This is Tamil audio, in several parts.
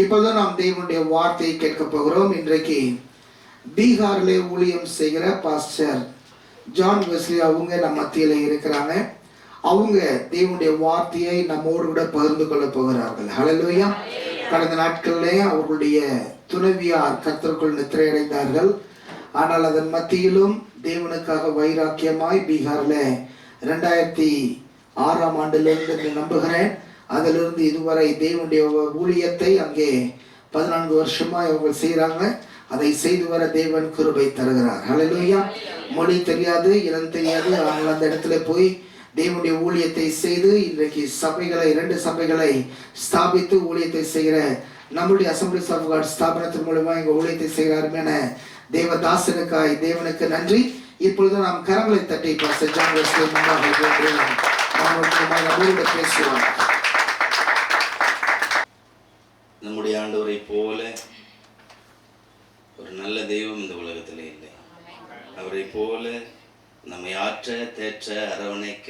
இப்போதான் நாம் தேவனுடைய வார்த்தையை கேட்க போகிறோம். இன்றைக்கு பீகாரிலே ஊழியம் செய்கிற பாஸ்டர் ஜான் வெஸ்லி அவங்க நம்ம மத்தியில் இருக்கிறாங்க. அவங்க தேவனுடைய வார்த்தையை நம்மோடு கூட பகிர்ந்து கொள்ள போகிறார்கள். ஹல்லேலூயா. கடந்த நாட்களிலே அவர்களுடைய துணைவியார் கர்த்தருக்குள் நித்திரையடைந்தார்கள். ஆனால் அதன் மத்தியிலும் தேவனுக்காக வைராக்கியமாய் பீகாரில் 2006ஆம் ஆண்டிலிருந்து நம்புகிறேன், அதிலிருந்து இதுவரை தேவனுடைய ஊழியத்தை அங்கே 14 வருஷமாக அவங்க செய்கிறாங்க. அதை செய்து வர தேவன் கிருபை தருகிறார். ஹல்லேலூயா. மொழி தெரியாது, இனம் தெரியாது, ஆனால் அந்த இடத்துல போய் தேவனுடைய ஊழியத்தை செய்து இன்றைக்கு சபைகளை 2 சபைகளை ஸ்தாபித்து ஊழியத்தை செய்கிற நம்முடைய அசம்பிளிஸ் ஆஃப் காட் ஸ்தாபனத்தின் மூலமாக இங்கே ஊழியத்தை செய்கிறாருமே தேவதாசனுக்காய் தேவனுக்கு நன்றி. இப்பொழுது நாம் கரங்களை தட்டி பாஸ்டர் ஜான் வெஸ்லி பேசுவோம். நம்முடைய ஆண்டவரை போல ஒரு நல்ல தெய்வம் இந்த உலகத்தில் இல்லை. அவரை போல நம்மை ஆற்ற தேற்ற அரவணைக்க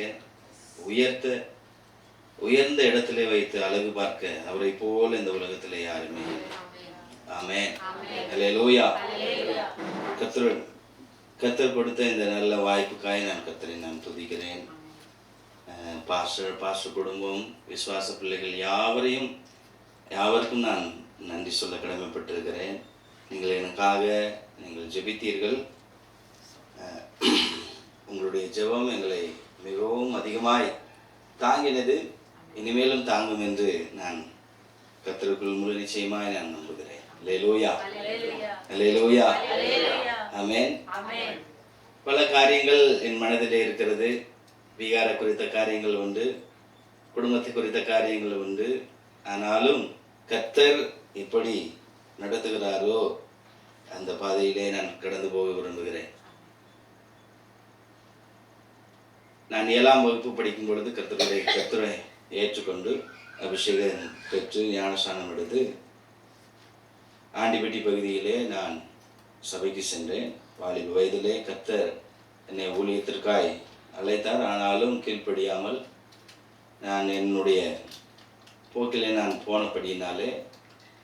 உயர்ந்த இடத்திலே வைத்து அழகு பார்க்க அவரை போல இந்த உலகத்தில் யாருமே இல்லை. ஆமென். அல்லேலூயா. கர்த்தர் கொடுத்த இந்த நல்ல வாய்ப்புக்காய் நான் கர்த்தரை துதிக்கிறேன். பாஸ்டர் குடும்பம், விசுவாச பிள்ளைகள் யாவருக்கும் நான் நன்றி சொல்ல கடமைப்பட்டிருக்கிறேன். நீங்கள் எனக்காக நீங்கள் ஜெபித்தீர்கள். உங்களுடைய ஜெபம் எங்களை மிகவும் அதிகமாய் தாங்கினது, இனிமேலும் தாங்கும் என்று நான் கர்த்தருக்குள் முழு நிச்சயமாய் நான் நம்புகிறேன். அல்லேலூயா. அல்லேலூயா. ஆமென். பல காரியங்கள் என் மனதிலே இருக்கிறது. பீகாரை குறித்த காரியங்கள் உண்டு, குடும்பத்தை குறித்த காரியங்கள் உண்டு. ஆனாலும் கர்த்தர் எப்படி நடத்துகிறாரோ அந்த பாதையிலே நான் கடந்து போக விரும்புகிறேன். நான் 7ஆம் வகுப்பு படிக்கும் பொழுது கர்த்தரை ஏற்றுக்கொண்டு அபிஷேகம் பெற்று ஞானஸ்நானம் எடுத்து ஆண்டிப்பட்டி பகுதியிலே நான் சபைக்கு சென்றேன். வாலிப வயதிலே கர்த்தர் என்னை ஊழியத்திற்காய் அழைத்தார். ஆனாலும் கீழ்ப்படியாமல் நான் என்னுடைய போக்கிலே நான் போனபடியினாலே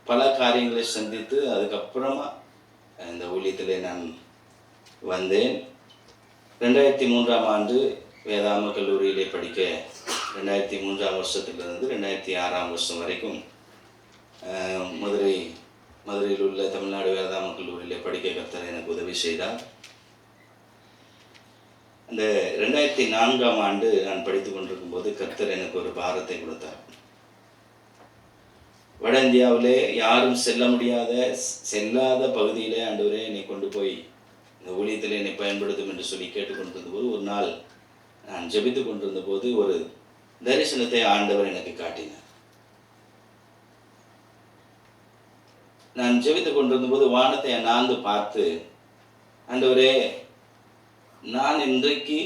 பல காரியங்களை சந்தித்து அதுக்கப்புறமா இந்த ஊழியத்திலே நான் வந்தேன். 2003ஆம் ஆண்டு வேதாம கல்லூரியிலே படிக்க 2003ஆம் வருஷத்திலிருந்து 2006ஆம் வருஷம் வரைக்கும் மதுரையில் உள்ள தமிழ்நாடு வேதாம கல்லூரியிலே படிக்க கர்த்தர் எனக்கு உதவி செய்தார். அந்த 2004ஆம் ஆண்டு நான் படித்து கொண்டிருக்கும் போது கர்த்தர் எனக்கு ஒரு பாரத்தை கொடுத்தார். வட இந்தியாவிலே யாரும் செல்லாத பகுதியிலே ஆண்டவரே என்னை கொண்டு போய் இந்த ஊழியத்தில் என்னை பயன்படுத்தும் என்று சொல்லி கேட்டுக்கொண்டிருந்த போது ஒரு நாள் நான் ஜெபித்து கொண்டிருந்த போது ஒரு தரிசனத்தை ஆண்டவர் எனக்கு காட்டினார். நான் ஜெபித்து கொண்டிருந்த போது வானத்தை அண்ணாந்து பார்த்து, ஆண்டவரே, நான் இன்றைக்கு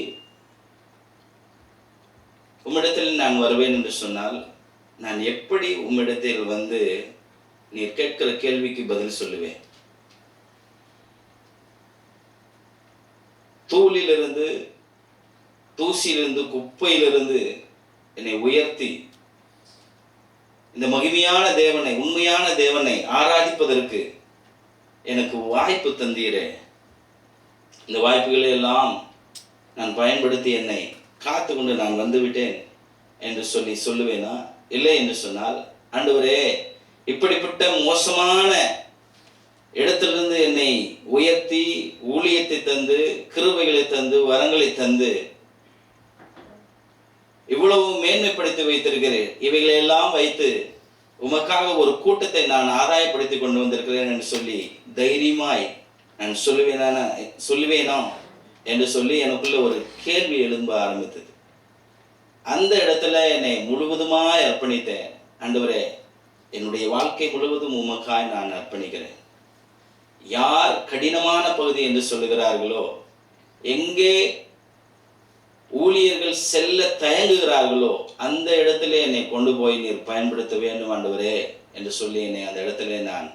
உம்மிடத்தில் நான் வருவேன் என்று சொன்னால் நான் எப்படி உம்மிடத்தில் வந்து நீர் கேட்கிற கேள்விக்கு பதில் சொல்லுவேன்? தூசியிலிருந்து குப்பையிலிருந்து என்னை உயர்த்தி இந்த மகிமையான தேவனை, உண்மையான தேவனை ஆராதிப்பதற்கு எனக்கு வாய்ப்பு தந்தீரே. இந்த வாய்ப்புகளை எல்லாம் நான் பயன்படுத்தி என்னை காத்து கொண்டு நான் வந்துவிட்டேன் என்று சொல்லுவேனா? இல்லை என்று சொன்னால், ஆண்டவரே, இப்படிப்பட்ட மோசமான இடத்திலிருந்து என்னை உயர்த்தி ஊழியத்தை தந்து கிருபைகளை தந்து வரங்களை தந்து இவ்வளவு மேன்மைப்படுத்தி வைத்திருக்கிறேன். இவைகளெல்லாம் வைத்து உமக்காக ஒரு கூட்டத்தை நான் ஆதாயப்படுத்தி கொண்டு வந்திருக்கிறேன் என்று சொல்லி தைரியமாய் நான் சொல்லுவேனா என்று சொல்லி எனக்குள்ள ஒரு கேள்வி எழும்ப ஆரம்பித்தது. அந்த இடத்துல என்னை முழுவதுமாய் அர்ப்பணித்தேன். ஆண்டவரே, என்னுடைய வாழ்க்கை முழுவதும் உமக்காய் நான் அர்ப்பணிக்கிறேன். யார் கடினமான பகுதி என்று சொல்லுகிறார்களோ, எங்கே ஊழியர்கள் செல்ல தயங்குகிறார்களோ அந்த இடத்திலே என்னை கொண்டு போய் நீர் பயன்படுத்த வேண்டும் ஆண்டவரே என்று சொல்லி அந்த இடத்துல நான்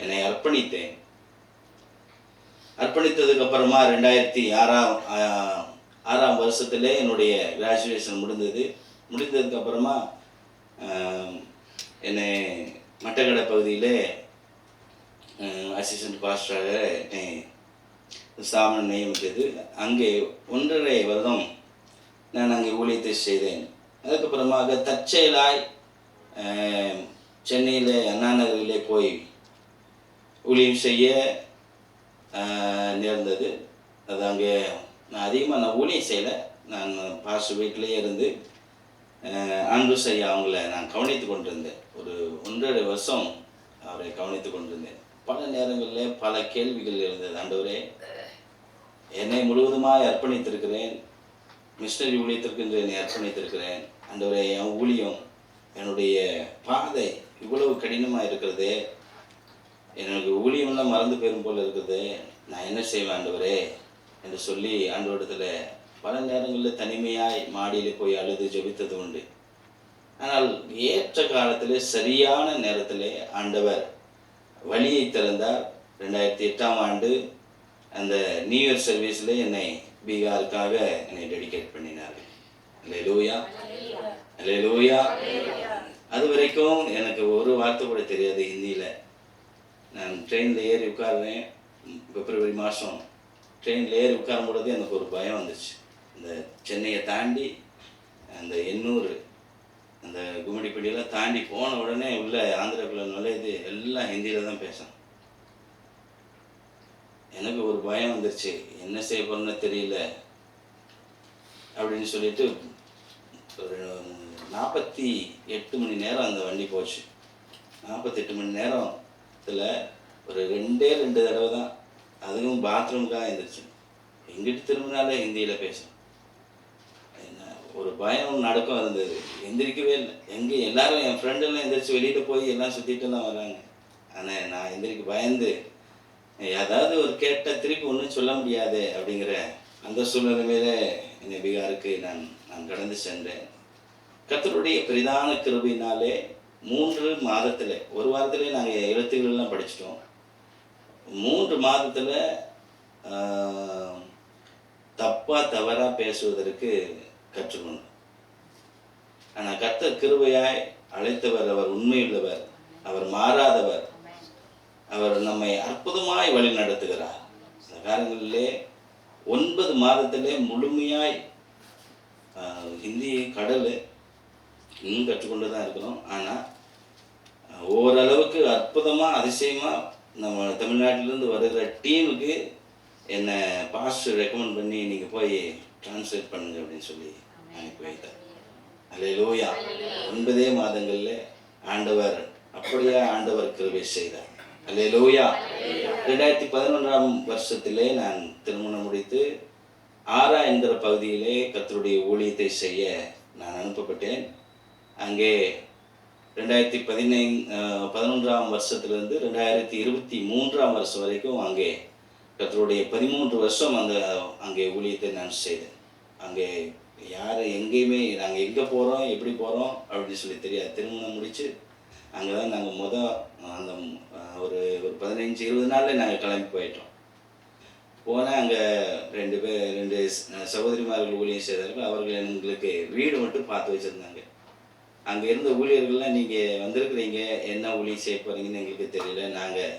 என்னை அர்ப்பணித்தேன். அர்ப்பணித்ததுக்கு அப்புறமா 2006ஆம் வருஷத்திலே என்னுடைய கிராஜுவேஷன் முடிந்ததுக்கு அப்புறமா என்னை மட்டக்கடை பகுதியில் அசிஸ்டன்ட் பாஸ்டராக ஸ்தாபனம் நியமித்தது. அங்கே 1.5 வருடம் நான் அங்கே ஊழியத்தை செய்தேன். அதுக்கப்புறமாக தற்செயலாய் சென்னையில் அண்ணா நகரிலே போய் ஊழியம் செய்ய நேர்ந்தது. அது அங்கே நான் அதிகமாக ஊழியம் செய்யலை. நான் பாஸ்டர் வீட்டிலேயே இருந்து ஆண்ட்ரூஸ் ஐயா அவங்கள நான் கவனித்து கொண்டிருந்தேன். ஒரு 1.5 வருஷம் அவரை கவனித்து கொண்டிருந்தேன். பல நேரங்களில் பல கேள்விகள் இருந்தது. ஆண்டவரே, என்னை முழுவதுமாக அர்ப்பணித்திருக்கிறேன், மிஷனரி ஊழியத்திற்கு என்று என்னை அர்ப்பணித்திருக்கிறேன். ஆண்டவரே, என் ஊழியம், என்னுடைய பாதை இவ்வளவு கடினமாக இருக்கிறது, எனக்கு ஊழியமெல்லாம் மறந்து போயிடும் போல் இருக்குது, நான் என்ன செய்வேன் ஆண்டவரே என்று சொல்லி ஆண்டவரிடத்தில் பல நேரங்களில் தனிமையாய் மாடியில் போய் அழுது ஜெபித்தது உண்டு. ஆனால் ஏற்ற காலத்தில் சரியான நேரத்தில் ஆண்டவர் வழியை திறந்தார். 2008ஆம் ஆண்டு அந்த நியூ இயர் சர்வீஸில் என்னை பீகாருக்காக என்னை டெடிகேட் பண்ணினார்கள். அல்லேலூயா, அல்லேலூயா. அது வரைக்கும் எனக்கு ஒரு வார்த்தை கூட தெரியாது ஹிந்தியில். நான் ட்ரெயினில் ஏறி உட்காருவேன். பிப்ரவரி மாதம் ட்ரெயினில் ஏறி உட்காரும் பொழுது எனக்கு ஒரு பயம் வந்துச்சு. இந்த சென்னையை தாண்டி அந்த எண்ணூர் அந்த கும்மிடிப்படியெல்லாம் தாண்டி போன உடனே உள்ள ஆந்திராக்குள்ள நுழையுது, எல்லாம் ஹிந்தியில் தான் பேசணும். எனக்கு ஒரு பயம் வந்துருச்சு, என்ன செய்ய போகிறேன்னு தெரியல அப்படின்னு சொல்லிட்டு ஒரு 48 மணி நேரம் அந்த வண்டி போச்சு. 48 மணி நேரத்தில் ஒரு 2 தடவை தான், அதுவும் பாத்ரூமுக்காக எழுந்திரிச்சு. எங்கிட்டு திரும்பினாலே ஹிந்தியில் பேசணும். ஒரு பயம் நடுக்கம் இருந்தது, எந்திரிக்கவே இல்லை. எங்கே எல்லாரும் என் ஃப்ரெண்டெல்லாம் எந்திரிச்சு வெளியில் போய் எல்லாம் சுற்றிட்டுலாம் வராங்க. ஆனால் நான் எந்திரிக்க பயந்து, ஏதாவது ஒரு கேட்டால் திருப்பி ஒன்றும் சொல்ல முடியாது அப்படிங்கிற அந்த சூழ்நிலையில என்னை பீகாருக்கு நான் கடந்து சென்றேன். கர்த்தருடைய பெரிதான கிருபையினாலே 3 மாதத்தில், ஒரு வாரத்திலே நாங்கள் எழுத்துக்களெல்லாம் படிச்சிட்டோம். 3 மாதத்தில் தவறாக பேசுவதற்கு கற்றுக்கொண்டோம். ஆனால் கர்த்தர் கிருபையாய் அழைத்தவர், அவர் உண்மையுள்ளவர், அவர் மாறாதவர், அவர் நம்மை அற்புதமாய் வழி நடத்துகிறார். அந்த காலங்களிலே 9 மாதத்திலே முழுமையாய் ஹிந்தி கடல் இன்னும் கற்றுக்கொண்டு தான் இருக்கிறோம். ஆனால் ஓரளவுக்கு அற்புதமாக அதிசயமாக நம்ம தமிழ்நாட்டிலேருந்து வருகிற டீமுக்கு என்னை பாஸ்டர் ரெக்கமெண்ட் பண்ணி நீங்கள் போய் டிரான்ஸ்லேட் பண்ணுங்க அப்படின்னு சொல்லி அனுப்பி வைத்தார். அல்லேலூயா. 9 மாதங்களில் ஆண்டவர் அப்படியே ஆண்டவர் கிருபை செய்தார். அல்லேலூயா. 2011ஆம் வருஷத்திலே நான் திருமணம் முடித்து ஆரா என்கிற பகுதியிலே கர்த்தருடைய ஊழியத்தை செய்ய நான் அனுப்பப்பட்டேன். அங்கே 2011ஆம் வருஷத்திலிருந்து 2023ஆம் வருஷம் வரைக்கும் அங்கே கர்த்தருடைய 13 வருஷம் அங்கே ஊழியத்தை நான் செய்தேன். அங்கே யார் எங்கேயுமே நாங்கள் எங்கே போகிறோம் எப்படி போகிறோம் அப்படின்னு சொல்லி தெரியாது. திருமணம் முடித்து அங்கே தான் நாங்கள் அந்த ஒரு 15-20 நாளில் நாங்கள் கிளம்பி போயிட்டோம். போனால் அங்கே 2 சகோதரிமார்கள் ஊழியம் செய்தார்கள். அவர்கள் எங்களுக்கு வீடு மட்டும் பார்த்து வச்சுருந்தாங்க. அங்கே இருந்த ஊழியர்கள்லாம் நீங்கள் வந்திருக்கிறீங்க, என்ன ஊழியம் செய்ய போகிறீங்கன்னு எங்களுக்கு தெரியல, நாங்கள்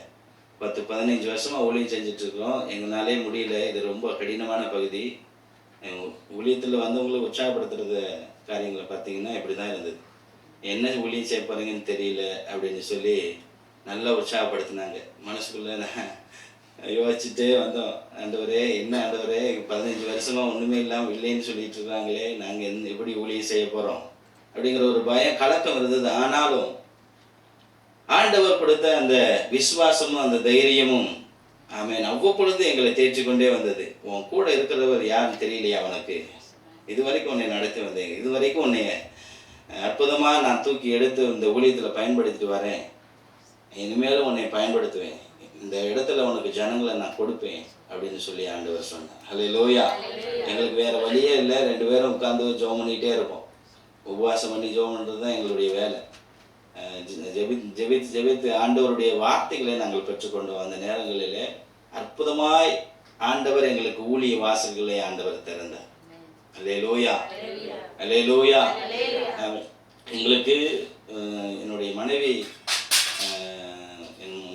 10-15 வருஷமாக ஊழியம் செஞ்சிட்ருக்கிறோம், எங்களாலே முடியல, இது ரொம்ப கடினமான பகுதி, ஊழியத்தில் வந்தவங்களை உற்சாகப்படுத்துகிற காரியங்களை பார்த்தீங்கன்னா இப்படி தான் இருந்தது, என்ன ஊழியம் செய்ய போகிறீங்கன்னு தெரியல அப்படின்னு சொல்லி நல்லா உற்சாகப்படுத்தினாங்க. மனசுக்குள்ளே நான் யோசிச்சுட்டே வந்தோம், ஆண்டவரே என்ன ஆண்டவரே 15 வருஷமாக ஒன்றுமே இல்லாமல் இல்லைன்னு சொல்லிட்டு இருக்காங்களே, நாங்கள் எப்படி ஊழியம் செய்ய போகிறோம் அப்படிங்கிற ஒரு பயம் கலக்கம் இருந்தது. ஆனாலும் ஆண்டவர் கொடுத்த அந்த விசுவாசமும் அந்த தைரியமும் ஆமென் அவ்வப்பொழுது எங்களை தேற்றிக்கொண்டே வந்தது. உன் கூட இருக்கிறவர் யாருன்னு தெரியலையா உனக்கு, இதுவரைக்கும் உன்னை நடத்தி வந்தேன், இதுவரைக்கும் உன்னை அற்புதமாக நான் தூக்கி எடுத்து இந்த ஊழியத்தில் பயன்படுத்திட்டு வரேன், இனிமேலும் உன்னை பயன்படுத்துவேன், இந்த இடத்துல உனக்கு ஜனங்களை நான் கொடுப்பேன் அப்படின்னு சொல்லி ஆண்டவர் சொன்னார். அல்லேலூயா. எங்களுக்கு வேறு வழியே இல்லை, 2 பேரும் உட்காந்து ஜெபம் பண்ணிகிட்டே இருப்போம். உபவாசம் பண்ணி ஜெபம் பண்ணுறது தான் எங்களுடைய வேலை. ஜெபித்து ஆண்டவருடைய வார்த்தைகளை நாங்கள் பெற்றுக்கொண்டோம். அந்த நேரங்களிலே அற்புதமாய் ஆண்டவர் எங்களுக்கு ஊழிய வாசல்களை ஆண்டவர் திறந்தார். அல்லேலூயா, அல்லேலூயா. எங்களுக்கு என்னுடைய மனைவி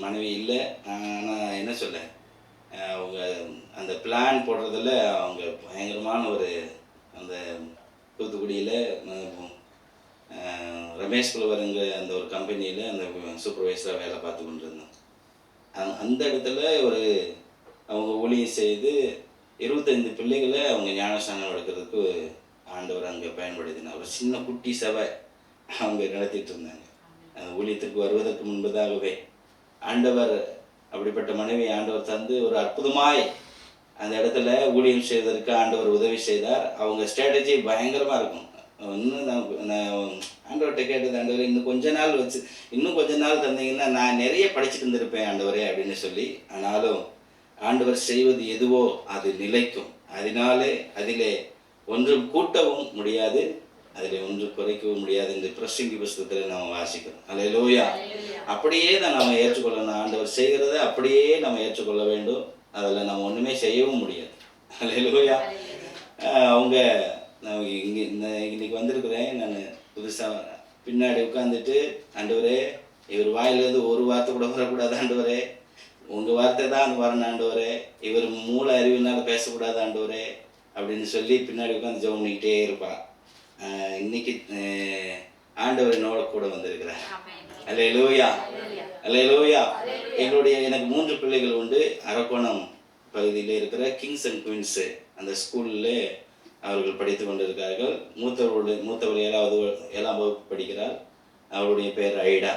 மனைவி இல்லை. ஆனால் என்ன சொல்ல, அவங்க அந்த பிளான் போடுறதில் அவங்க பயங்கரமான ஒரு அந்த தூத்துக்குடியில் ரமேஷ் புலவருங்க அந்த ஒரு கம்பெனியில் அந்த சூப்பர்வைசராக வேலை பார்த்து கொண்டு இருந்தோம். அந்த இடத்துல அவங்க ஊழியம் செய்து 25 பிள்ளைகளை அவங்க ஞானஸ்நானம் எடுக்கிறதுக்கு ஆண்டவர் அங்கே பயன்படுத்தினார். ஒரு சின்ன குட்டி சபை அவங்க நடத்திட்டு இருந்தாங்க. அந்த ஊழியத்துக்கு வருவதற்கு முன்பதாகவே ஆண்டவர் அப்படிப்பட்ட மனைவி ஆண்டவர் தந்து ஒரு அற்புதமாய் அந்த இடத்துல ஊழியம் செய்வதற்கு ஆண்டவர் உதவி செய்தார். அவங்க ஸ்ட்ராட்டஜி பயங்கரமாக இருக்கும். இன்னும் நான் ஆண்டவர்கிட்ட கேட்டது, ஆண்டவரே இன்னும் கொஞ்ச நாள் தந்தீங்கன்னா நான் நிறைய படிச்சுட்டு இருந்திருப்பேன் ஆண்டவரே அப்படின்னு சொல்லி. ஆனாலும் ஆண்டவர் செய்வது எதுவோ அது நிலைக்கும். அதிலே ஒன்றும் கூட்டவும் முடியாது, அதில் ஒன்றும் குறைக்கவும் முடியாது என்று பிரசங்கி புஸ்தகத்தில் நாம் வாசிக்கிறோம். அல்லேலூயா. அப்படியே தான் நம்ம ஏற்றுக்கொள்ளணும். ஆண்டவர் செய்கிறத அப்படியே நம்ம ஏற்றுக்கொள்ள வேண்டும். அதில் நம்ம ஒன்றுமே செய்யவும் முடியாது. அல்லேலூயா. அவங்க நான் இன்னைக்கு வந்திருக்கிறேன். நான் புதுசாக பின்னாடி உட்காந்துட்டு, ஆண்டவரே இவர் வாயிலேருந்து ஒரு வார்த்தை கூட வரக்கூடாது ஆண்டவரே, உங்கள் வார்த்தை தான் வரணும் ஆண்டவரே, இவர் மூளை அறிவினால் பேசக்கூடாது ஆண்டவரே அப்படின்னு சொல்லி பின்னாடி உட்காந்து ஜெபம் பண்ணிக்கிட்டே இருப்பாள். இன்னைக்கு ஆண்டவர் என்னோட கூட வந்திருக்கிறார். அல்லேலூயா, அல்லேலூயா. எனக்கு 3 பிள்ளைகள் உண்டு. அரக்கோணம் பகுதியில் இருக்கிற கிங்ஸ் அண்ட் குயின்ஸு அந்த ஸ்கூலில் அவர்கள் படித்து கொண்டிருக்கிறார்கள். மூத்தவர் 7ஆம் வகுப்பு படிக்கிறார். அவருடைய பேர் ஐடா.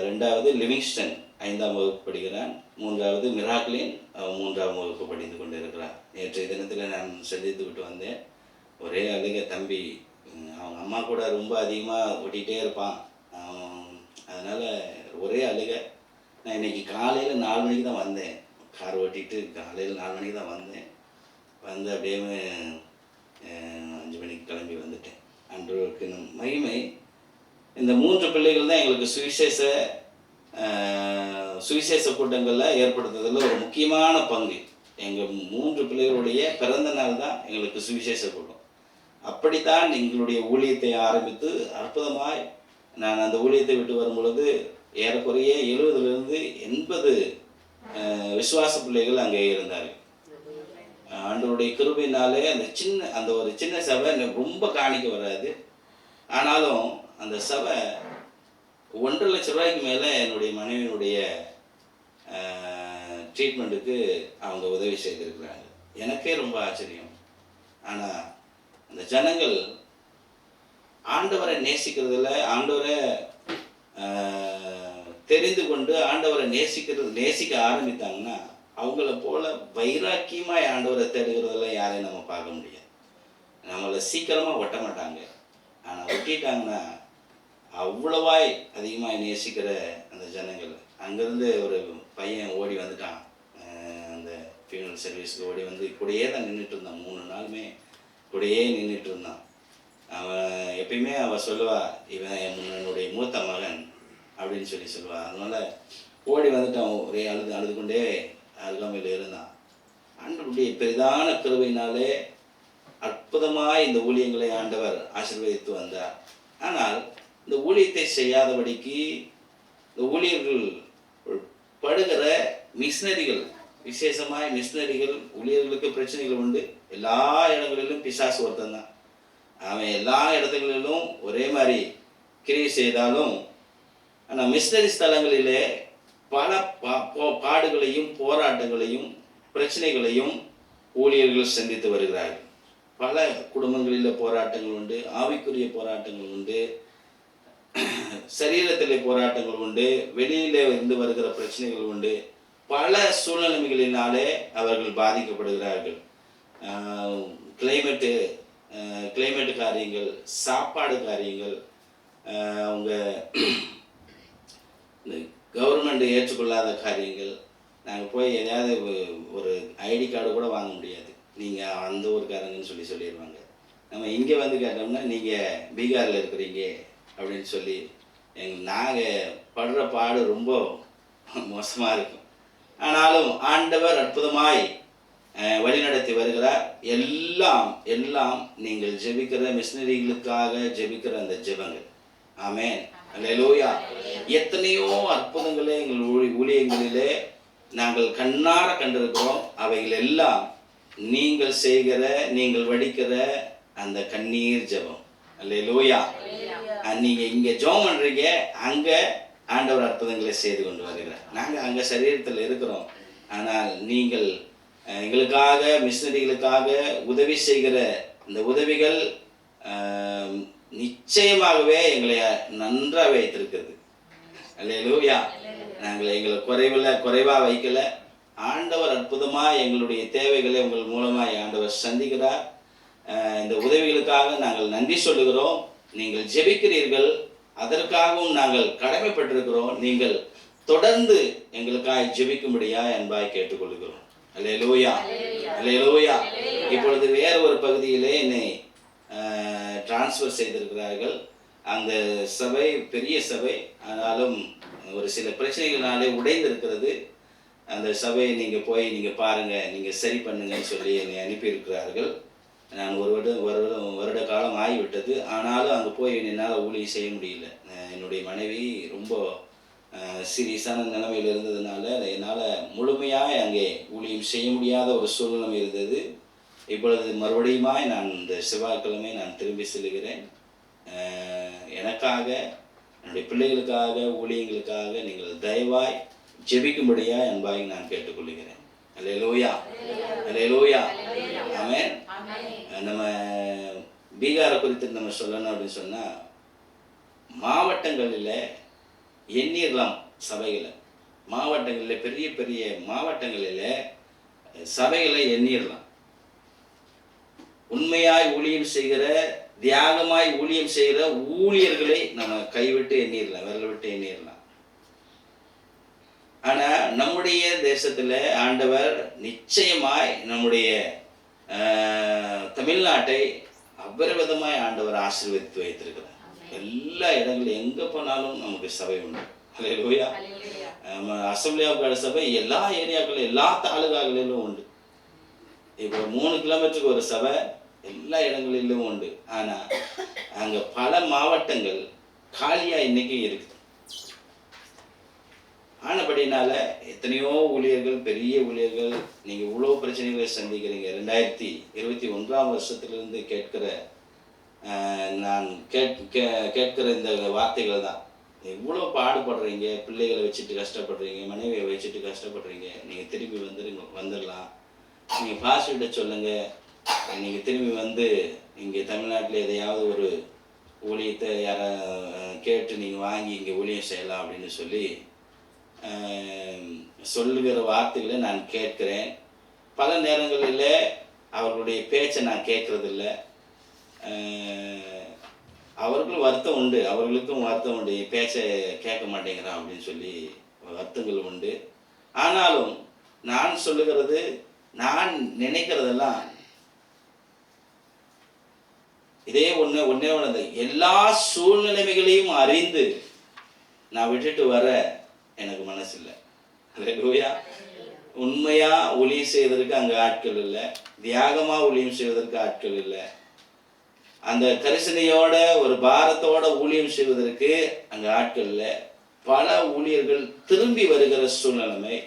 2வது லிவிங்ஸ்டன் 5ஆம் வகுப்பு படிக்கிறான். 3வது மிராக்லின் 3ஆம் வகுப்பு படித்து கொண்டிருக்கிறார். நேற்றைய தினத்தில் நான் சந்தித்து விட்டு வந்தேன். ஒரே அழுகை. தம்பி அவங்க அம்மா கூட ரொம்ப அதிகமாக ஓட்டிகிட்டே இருப்பான். அதனால் ஒரே அழுகை. நான் இன்றைக்கி காலையில் 4 மணிக்கு தான் வந்தேன். கார் ஓட்டிகிட்டு காலையில் 4 மணிக்கு தான் வந்தேன். வந்து அப்படியே 5 மணிக்கு கிளம்பி வந்துட்டேன். அன்றைக்கு மகிமை. இந்த 3 பிள்ளைகள் தான் எங்களுக்கு சுவிசேஷ கூட்டங்களில் ஏற்படுத்துறதுல ஒரு முக்கியமான பங்கு. எங்கள் 3 பிள்ளைகளுடைய பிறந்த நாள் தான் எங்களுக்கு சுவிசேஷ கூட்டம். அப்படித்தான் எங்களுடைய ஊழியத்தை ஆரம்பித்து அற்புதமாய் நான் அந்த ஊழியத்தை விட்டு வரும் பொழுது ஏறக்குறைய 70லிருந்து 80 விசுவாச பிள்ளைகள் அங்கே இருந்தார்கள். ஆண்டவருடைய கிருபையினாலே அந்த ஒரு சின்ன சபை ரொம்ப காணிக்க வராது. ஆனாலும் அந்த சபை 1.5 லட்ச ரூபாய்க்கு மேலே என்னுடைய மனைவியினுடைய ட்ரீட்மெண்ட்டுக்கு அவங்க உதவி செய்திருக்கிறாங்க. எனக்கே ரொம்ப ஆச்சரியம். ஆனால் அந்த ஜனங்கள் ஆண்டவரை நேசிக்கிறதுல, ஆண்டவரை தெரிந்து கொண்டு ஆண்டவரை நேசிக்க ஆரம்பித்தாங்கன்னா அவங்கள போல வைராக்கியமாக ஆண்டவரை தேடுகிறதுல யாரையும் நம்ம பார்க்க முடியாது. நம்மளை சீக்கிரமாக ஒட்ட மாட்டாங்க. ஆனால் ஒட்டிட்டாங்கன்னா அவ்வளவாய் அதிகமாக நேசிக்கிற அந்த ஜனங்கள். அங்கேருந்து ஒரு பையன் ஓடி வந்துட்டான். அந்த ஃபியூனரல் சர்வீஸ்க்கு ஓடி வந்து கூடயே தான் நின்றுட்டு இருந்தான். 3 நாளுமே கூடயே நின்றுட்டு இருந்தான். அவன் எப்பயுமே அவள் சொல்லுவா, இவன் என்னுடைய மூத்த மகன் அப்படின்னு சொல்லுவாள். அதனால் ஓடி வந்துட்டான். ஒரே அழுது கொண்டே அருகாமையில் இருந்தான். ஆண்டவருடைய பெரிதான கிருபையினாலே அற்புதமாய் இந்த ஊழியங்களை ஆண்டவர் ஆசீர்வதித்து வந்தார். ஆனால் இந்த ஊழியத்தை செய்யாதபடிக்கு இந்த ஊழியர்கள் படுகிற மிஷினரிகள், விசேஷமாய் மிஷினரிகள், ஊழியர்களுக்கு பிரச்சனைகள் உண்டு. எல்லா இடங்களிலும் பிசாசு ஒருத்தன் தான். அவன் எல்லா இடத்துகளிலும் ஒரே மாதிரி கிரியை செய்தாலும், ஆனால் மிஷினரி ஸ்தலங்களிலே பல பாடுகளையும் போராட்டங்களையும் பிரச்சனைகளையும் ஊழியர்கள் சந்தித்து வருகிறார்கள். பல குடும்பங்களில் போராட்டங்கள் உண்டு, ஆவிக்குரிய போராட்டங்கள் உண்டு, சரீரத்திலே போராட்டங்கள் உண்டு, வெளியில இருந்து வருகிற பிரச்சனைகள் உண்டு. பல சூழ்நிலைகளினாலே அவர்கள் பாதிக்கப்படுகிறார்கள். கிளைமேட்டு காரியங்கள், சாப்பாடு காரியங்கள், அவங்க கவர்மெண்ட் ஏற்றுக்கொள்ளாத காரியங்கள். நாங்கள் போய் எதாவது ஒரு ஐடி கார்டு கூட வாங்க முடியாது. நீங்கள் அந்த ஊருக்காரங்கன்னு சொல்லிடுவாங்க. நம்ம இங்கே வந்து கேட்டோம்னா நீங்கள் பீகாரில் இருக்கிறீங்க அப்படின்னு சொல்லி நாங்கள் படுற பாடு ரொம்ப மோசமாக இருக்கும். ஆனாலும் ஆண்டவர் அற்புதமாய் வழிநடத்தி வருகிறார். எல்லாம் நீங்கள் ஜெபிக்கிற மிஷினரிகளுக்காக ஜெபிக்கிற அந்த ஜெபங்கள். ஆமென். அல்லேலூயா. எத்தனையோ அற்புதங்களே எங்கள் ஊழியங்களிலே நாங்கள் கண்ணார கண்டிருக்கிறோம். அவைகள் எல்லாம் நீங்கள் செய்கிற, நீங்கள் வடிக்கிற அந்த கண்ணீர் ஜெபம். அல்லேலூயா. நீங்க இங்க ஜெபம் பண்றீங்க, அங்க ஆண்டவர் அற்புதங்களை செய்து கொண்டு வருகிறார். நாங்க அங்க சரீரத்தில் இருக்கிறோம். ஆனால் நீங்கள் எங்களுக்காக, மிஷனரிகளுக்காக உதவி செய்கிற இந்த உதவிகள் நிச்சயமாகவே எங்களை நன்றாக வைத்திருக்கிறது. அல்லேலூயா. நாங்கள் எங்களை குறைவாக வைக்கல. ஆண்டவர் அற்புதமாக எங்களுடைய தேவைகளை உங்கள் மூலமாக ஆண்டவர் சந்திக்கிறார். இந்த உதவிகளுக்காக நாங்கள் நன்றி சொல்லுகிறோம். நீங்கள் ஜெபிக்கிறீர்கள், அதற்காகவும் நாங்கள் கடமைப்பட்டிருக்கிறோம். நீங்கள் தொடர்ந்து எங்களுக்காக ஜெபிக்கும்படியா என்பாய் கேட்டுக்கொள்கிறோம். அல்லேலூயா, அல்லேலூயா. இப்பொழுது வேறு ஒரு பகுதியிலே என்னை டிரான்ஸ்ஃபர் செய்திருக்கிறார்கள். அந்த சபை பெரிய சபை, ஆனாலும் ஒரு சில பிரச்சனைகளாலே உடைந்திருக்கிறது. அந்த சபையை நீங்கள் போய் நீங்கள் பாருங்கள், நீங்கள் சரி பண்ணுங்கன்னு சொல்லி என்னை அனுப்பியிருக்கிறார்கள். நான் ஒரு வருட காலம் ஆகிவிட்டது. ஆனாலும் அங்கே போய் என்னால் ஊழியம் செய்ய முடியல. என்னுடைய மனைவி ரொம்ப சீரியஸான நிலைமையில் இருந்ததுனால என்னால் முழுமையாக அங்கே ஊழியம் செய்ய முடியாத ஒரு சூழ்நிலை இருந்தது. இப்பொழுது மறுபடியுமாய் நான் இந்த செவ்வாய்க்கிழமை நான் திரும்பி செல்கிறேன். எனக்காக, என்னுடைய பிள்ளைகளுக்காக, ஊழியங்களுக்காக நீங்கள் தயவாய் ஜெபிக்கும்படியா என்பாய் நான் கேட்டுக்கொள்கிறேன். அல்லேலூயா, அல்லேலூயா, ஆமென். நம்ம பீகாரை குறித்து நம்ம சொல்லணும் அப்படின்னு சொன்னால், மாவட்டங்களில் எண்ணிரலாம் சபைகளை. மாவட்டங்களில் பெரிய பெரிய மாவட்டங்களில் சபைகளை எண்ணிரலாம். உண்மையாய் ஊழியம் செய்கிற, தியாகமாய் ஊழியம் செய்கிற ஊழியர்களை நம்ம கைவிட்டு எண்ணிடலாம், விரல் விட்டு எண்ணிடலாம். ஆனால் நம்முடைய தேசத்தில் ஆண்டவர் நிச்சயமாய் நம்முடைய தமிழ்நாட்டை அபரிவிதமாய் ஆண்டவர் ஆசீர்வதித்து வைத்திருக்கிறார். எல்லா இடங்களும் எங்கே போனாலும் நமக்கு சபை உண்டு. அல்லேலூயா. அசெம்பிளி ஆஃப் காட் சபை எல்லா ஏரியாக்களிலும், எல்லா தாலுகாக்களிலும் உண்டு. இப்போ 3 கிலோமீட்டருக்கு ஒரு சபை எல்லா இடங்களிலும் உண்டு. ஆனால் அங்கே பல மாவட்டங்கள் காலியாக இன்றைக்கும் இருக்குது. ஆனபடினால எத்தனையோ ஊழியர்கள், பெரிய ஊழியர்கள், நீங்கள் இவ்வளோ பிரச்சனைகளை சந்திக்கிறீங்க. 2021ஆம் வருஷத்துலேருந்து கேட்கிற நான் கேட்கிற இந்த வார்த்தைகள் தான். இவ்வளோ பாடுபடுறீங்க, பிள்ளைகளை வச்சுட்டு கஷ்டப்படுறீங்க, மனைவியை வச்சுட்டு கஷ்டப்படுறீங்க. நீங்கள் திரும்பி வந்துடலாம். நீங்கள் பாஸ்விட்ட சொல்லுங்கள். நீங்கள் திரும்பி வந்து இங்கே தமிழ்நாட்டில் எதையாவது ஒரு ஊழியத்தை யாரை கேட்டு நீங்கள் வாங்கி இங்கே ஊழியம் செய்யலாம் அப்படின்னு சொல்லி சொல்லுகிற வார்த்தைகளை நான் கேட்கிறேன். பல நேரங்களில் அவர்களுடைய பேச்சை நான் கேட்குறதில்ல. அவர்களுக்கும் வருத்தம் உண்டு, பேச்சை கேட்க மாட்டேங்கிறான் அப்படின்னு சொல்லி வருத்தங்கள் உண்டு. ஆனாலும் நான் சொல்லுகிறது, நான் நினைக்கிறதெல்லாம் இதே ஒன்றே எல்லா சூழ்நிலைமைகளையும் அறிந்து நான் விட்டுட்டு வர எனக்கு மனசு இல்லை. அல்லேலூயா. உண்மையா ஊழியம் செய்வதற்கு அங்கே ஆட்கள் இல்லை, தியாகமா ஊழியம் செய்வதற்கு ஆட்கள் இல்லை, அந்த கரிசனையோட ஒரு பாரத்தோட ஊழியம் செய்வதற்கு அங்கே ஆட்கள் இல்லை. பல ஊழியர்கள் திரும்பி வருகிற சூழ்நிலைமை.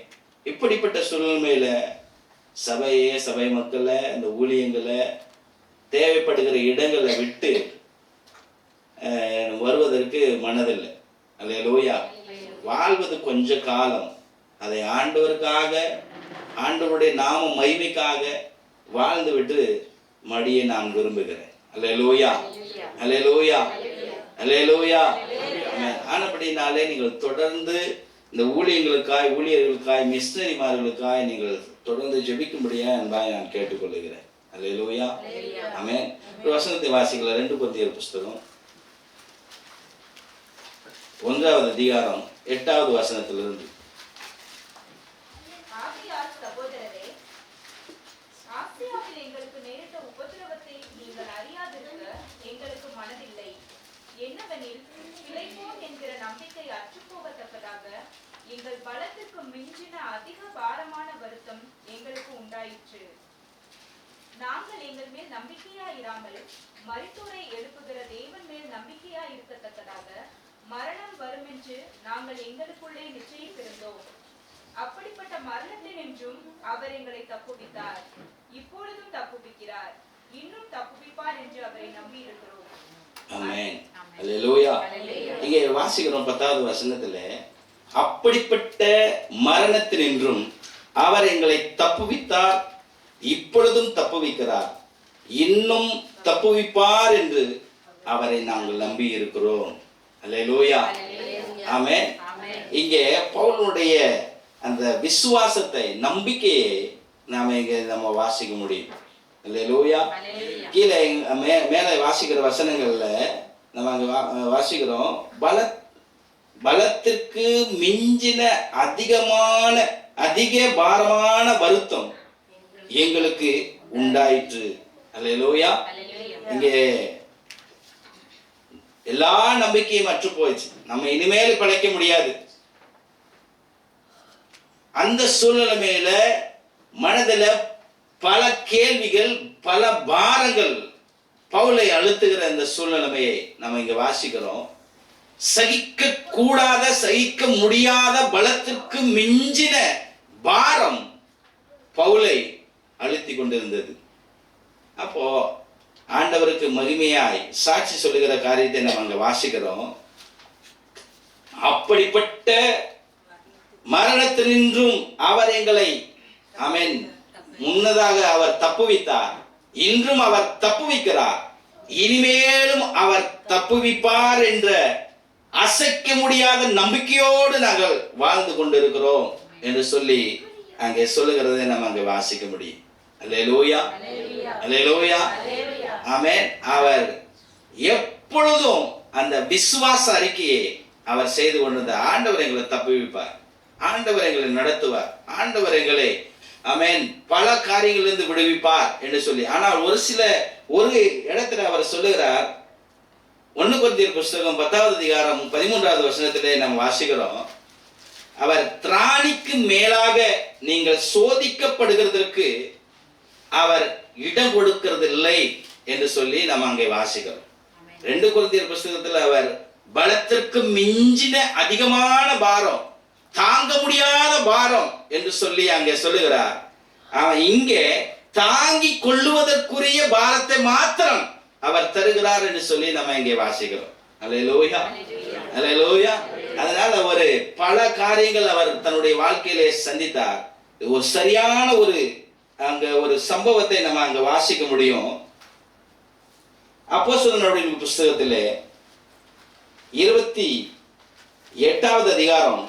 இப்படிப்பட்ட சூழ்நிலைமையில சபை மக்களை, இந்த ஊழியங்களை, தேவைப்படுகிற இடங்களை விட்டு வருவதற்கு மனதில்லை. அல்லேலூயா. வாழ்வது கொஞ்ச காலம், அதை ஆண்டவருக்காக, ஆண்டவருடைய நாம மகிமைக்காக வாழ்ந்து விட்டு மடியை நான் விரும்புகிறேன். அல்லேலூயா, அல்லேலூயா, அல்லேலூயா. ஆனபடினாலே நீங்கள் தொடர்ந்து இந்த ஊழியர்களுக்காய், மிஷனரிமார்களுக்காய் நீங்கள் தொடர்ந்து ஜெபிக்கும்படியா என்பாய் நான் கேட்டுக்கொள்கிறேன். அல்லேலூயா, ஆமென். ஒரு வசனத்தை வாசிக்கலாம். 2 கொரிந்தியர் புஸ்தகம் 1ஆவது அதிகாரம் 8வது வசனத்திலிருந்து. எங்கள் பலத்துக்கு மிஞ்சின அதிக பாரமான வருத்தம் எங்களுக்கு உண்டாயிற்று. நாங்கள் எங்கள் மேல் நம்பிக்கையா இராமல் மரித்தோரை எழுப்புகிற தேவன் மேல் நம்பிக்கையா இருக்கத்தக்கதாக மரணம் வருமென்று நாங்கள் எங்களுக்குள்ளே நிச்சயித்திருந்தோம். அப்படிப்பட்ட மரணத்தினின்றும் அவர் எங்களை தப்புவித்தார். இப்பொழுதும் தப்புவிக்கிறார். இன்னும் தப்புவிப்பார் என்று அவரை நம்பி இருக்கிறோம். ஆமென். அல்லேலூயா. இங்கே வாசிக்கிறோம் 10வது வசனத்துல, அப்படிப்பட்ட மரணத்தினின்றும் அவர் எங்களை தப்புவித்தார், இப்பொழுதும் தப்புவிக்கிறார், இன்னும் தப்புவிப்பார் என்று அவரை நாங்கள் நம்பி இருக்கிறோம். அல்லேலூயா. ஆமென். இங்கே பவுலுடைய அந்த விசுவாசத்தை, நம்பிக்கையை நம்ம வாசிக்க முடியும். அல்லேலூயா. கீழே மேலே வாசிக்கிற வசனங்கள்ல நம்ம அங்க வாசிக்கிறோம், பலத்திற்கு மிஞ்சின அதிக பாரமான வருத்தம் எங்களுக்கு உண்டாயிற்று. அல்லேலூயா. இங்கே எல்லா நம்பிக்கையும் அற்று போயிடுச்சு. நம்ம இனிமேல் பிழைக்க முடியாது. அந்த சூழ்நிலையில மனதில் பல கேள்விகள், பல பாரங்கள் பவுலை அழுத்துகிற அந்த சூழ்நிலைமையை நம்ம இங்க வாசிக்கிறோம். சகிக்க கூடாத, சகிக்க முடியாத பலத்திற்கு மிஞ்சின பாரம் பவுலை அழுத்தி கொண்டிருந்தது. அப்போ ஆண்டவருக்கு மகிமையாய் சாட்சி சொல்லுகிற காரியத்தை நம்ம அங்க வாசிக்கிறோம். அப்படிப்பட்ட மரணத்தினின்றும் அவர் எங்களை, ஆமென், முன்னதாக அவர் தப்புவித்தார், இன்றும் அவர் தப்புவிக்கிறார், இனிமேலும் அவர் தப்புவிப்பார் என்ற அசைக்க முடியாத நம்பிக்கையோடு நாங்கள் வாழ்ந்து கொண்டிருக்கிறோம் என்று சொல்லி அங்கே சொல்லுகிறதை நம்ம அங்கே வாசிக்க முடியும். அல்லேலூயா. அல்லேலூயா. ஆமென். அவர் எப்பொழுதும் அந்த விசுவாச அறிக்கையை அவர் செய்து கொண்டிருந்த, ஆண்டவர் எங்களை தப்புவிப்பார், ஆண்டவர் எங்களை நடத்துவார், ஆண்டவர் எங்களை, ஆமென், பல காரியங்களிலிருந்து விடுவிப்பார் என்று சொல்லி. ஆனால் ஒரு இடத்துல அவர் சொல்லுகிறார். 1 கொரிந்தியர் புஸ்தகம் 10வது அதிகாரம் 13வது வசனத்திலே நாம் வாசிக்கிறோம், அவர் திராணிக்கு மேலாக நீங்கள் சோதிக்கப்படுகிறதற்கு அவர் இடம் கொடுக்கிறது இல்லை என்று சொல்லி நம்ம அங்கே வாசிக்கிறோம். 2 கொரிந்தியர் புஸ்தகத்தில் அவர் பலத்திற்கு மிஞ்சின அதிகமான பாரம், தாங்க முடியாத பாரம் என்று சொல்லி அங்கே சொல்லுகிறார். அவன் இங்கே தாங்கி கொள்ளுவதற்குரிய பாரத்தை மாத்திரம் அவர் தருகிறார் என்று சொல்லி நம்ம இங்கே வாசிக்கிறோம். அல்லேலூயா. அல்லேலூயா. அதனால ஒரு பல காரியங்கள் அவர் தன்னுடைய வாழ்க்கையிலே சந்தித்தார். ஒரு சரியான ஒரு சம்பவத்தை நம்ம அங்க வாசிக்க முடியும். அப்போஸ்தலர்களுடைய புஸ்தகத்திலே 28வது அதிகாரம்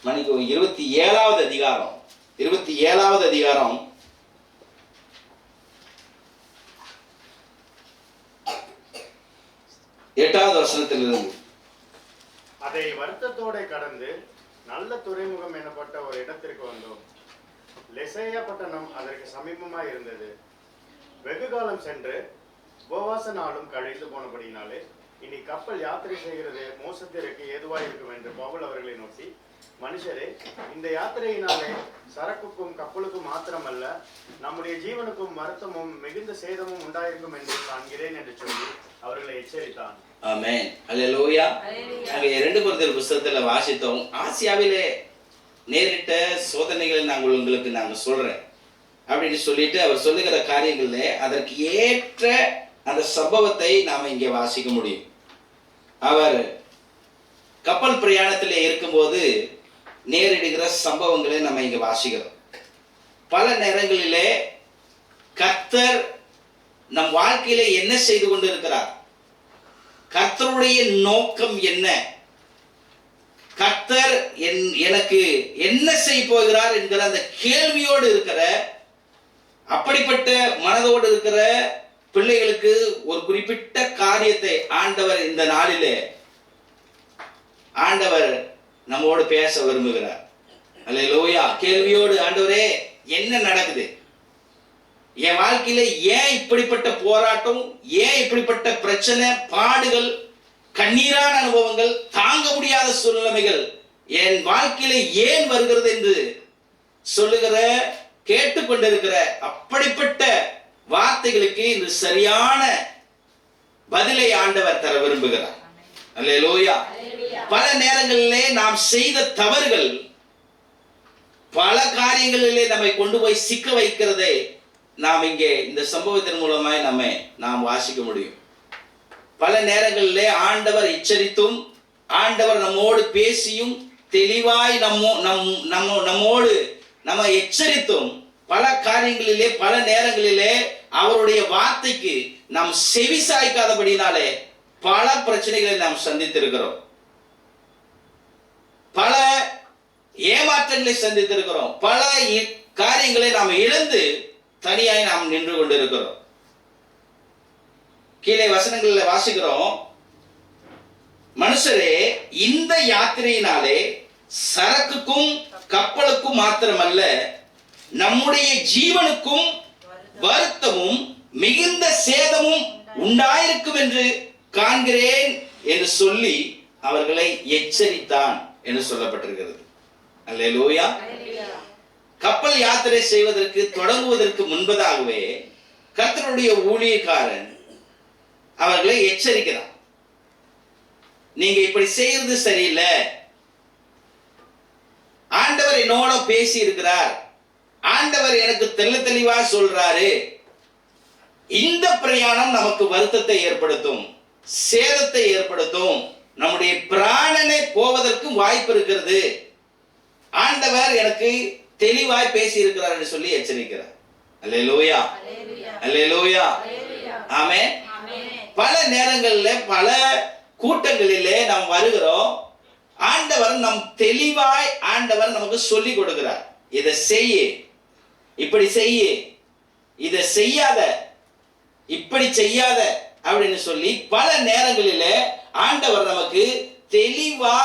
27வது அதிகாரம் 27வது அதிகாரம் 8வது வசனத்திலிருந்து, அதை வருத்தத்தோட கடந்து நல்ல துறைமுகம் எனப்பட்ட ஒரு இடத்திற்கு வந்தோம். லெசேயா பட்டணம் அதற்கு சமீபமாய் இருந்தது. வெகு காலம் சென்று உபவாச நாளும் கழிந்து போனபடினாலே இனி கப்பல் யாத்திரை செய்கிறது மோசத்திற்கு ஏதுவாய் இருக்கும் என்று பவுல் அவர்களை நோக்கி, மனுஷரே, இந்த யாத்திரையினாலே சரக்குக்கும் கப்பலுக்கும் மாத்திரமல்ல நம்முடைய ஜீவனுக்கும் வருத்தமும் மிகுந்த சேதமும் உண்டாயிருக்கும் என்று காண்கிறேன் என்று சொல்லி அவர்களை எச்சரித்தான். ஆமென். அல்லேலூயா. நாங்கள் 2 கொரிந்தியர் புஸ்தகத்துல வாசித்தோம். ஆசியாவிலே நேரிட்ட சோதனைகளை நாங்கள் சொல்றேன் அப்படின்னு சொல்லிட்டு அவர் சொல்லுகிற காரியங்கள்ல அதற்கு ஏற்ற அந்த சம்பவத்தை நாம இங்கே வாசிக்க முடியும். அவர் கப்பல் பிரயாணத்திலே இருக்கும்போது நேரிடுகிற சம்பவங்களை நம்ம இங்க வாசிக்கிறோம். பல நேரங்களிலே கர்த்தர் நம் வாழ்க்கையில என்ன செய்து கொண்டு இருக்கிறார், கர்த்தருடைய நோக்கம் என்ன, கர்த்தர் எனக்கு என்ன செய்ய போகிறார் என்கிற அந்த கேள்வியோடு இருக்கிற, அப்படிப்பட்ட மனதோடு இருக்கிற பிள்ளைகளுக்கு ஒரு குறிப்பிட்ட காரியத்தை ஆண்டவர் இந்த நாளிலே ஆண்டவர் நம்மோடு பேச விரும்புகிறார். அல்லேலூயா. கேள்வியோடு, ஆண்டவரே என்ன நடக்குது என் வாழ்க்கையில, ஏன் இப்படிப்பட்ட போராட்டம், ஏன் இப்படிப்பட்ட பிரச்சனை, பாடுகள், கண்ணீரான அனுபவங்கள், தாங்க முடியாத சூழ்நிலைகள் என் வாழ்க்கையில ஏன் வருகிறது என்று சொல்லுகிற, கேட்டுக்கொண்டிருக்கிற அப்படிப்பட்ட வார்த்தைகளுக்கு இந்த சரியான பதிலை ஆண்டவர் தர விரும்புகிறார். அல்லேலூயா. பல நேரங்களிலே நாம் செய்த தவறுகள் பல காரியங்களிலே நம்மை கொண்டு போய் சிக்க வைக்கிறதை நாம் இங்கே இந்த சம்பவத்தின் மூலமாய் நாம் வாசிக்க முடியும். பல நேரங்களிலே ஆண்டவர் எச்சரித்தும் ஆண்டவர் நம்மோடு பேசியும் தெளிவாய் நம்மோடு எச்சரித்தும் பல காரியங்களிலே பல நேரங்களிலே அவருடைய வார்த்தைக்கு நாம் செவி சாய்க்காதபடினாலே பல பிரச்சனைகளை நாம் சந்தித்திருக்கிறோம். பல ஏமாற்றங்களை சந்தித்திருக்கிறோம். பல காரியங்களை நாம் இழந்து தனியாய் நாம் நின்று கொண்டிருக்கிறோம். கீழே வசனங்களில் வாசிக்கிறோம், மனுஷரே இந்த யாத்திரையினாலே சரக்குக்கும் கப்பலுக்கும் மாத்திரமல்ல நம்முடைய ஜீவனுக்கும் வருத்தமும் மிகுந்த சேதமும் உண்டாயிருக்கும் என்று காண்கிறேன் என்று சொல்லி அவர்களை எச்சரித்தான் என்று சொல்லப்பட்டிருக்கிறது. அல்லேலூயா. கப்பல் யாத்திரை செய்வதற்கு தொடங்குவதற்கு முன்பதாகவே கர்த்தருடைய ஊழியக்காரன் அவர்களை எச்சரிக்கிறார். நீங்க இப்படி செய்யறது சரியில்லை, ஆண்டவர் என்னோட பேசி இருக்கிறார், ஆண்டவர் எனக்கு தெளிவா சொல்றாரு, இந்த பிரயாணம் நமக்கு வருத்தத்தை ஏற்படுத்தும், சேதத்தை ஏற்படுத்தும், நம்முடைய பிராணனை போவதற்கு வாய்ப்பு இருக்கிறது, ஆண்டவர் எனக்கு தெளிவாய் பேசி இருக்கிறார் என்று சொல்லி எச்சரிக்கிறார். அல்லேலூயா. அல்லேலூயா. ஆமென். பல நேரங்களில் பல கூட்டங்களிலே நாம் வருகிறோம், ஆண்டவர் நம் தெளிவாய் ஆண்டவர் நமக்கு சொல்லி கொடுக்கிறார், இதை செய்ய, இப்படி செய்ய, இதை செய்யாத, இப்படி செய்யாத அப்படின்னு சொல்லி பல நேரங்களிலே ஆண்டவர் நமக்கு தெளிவா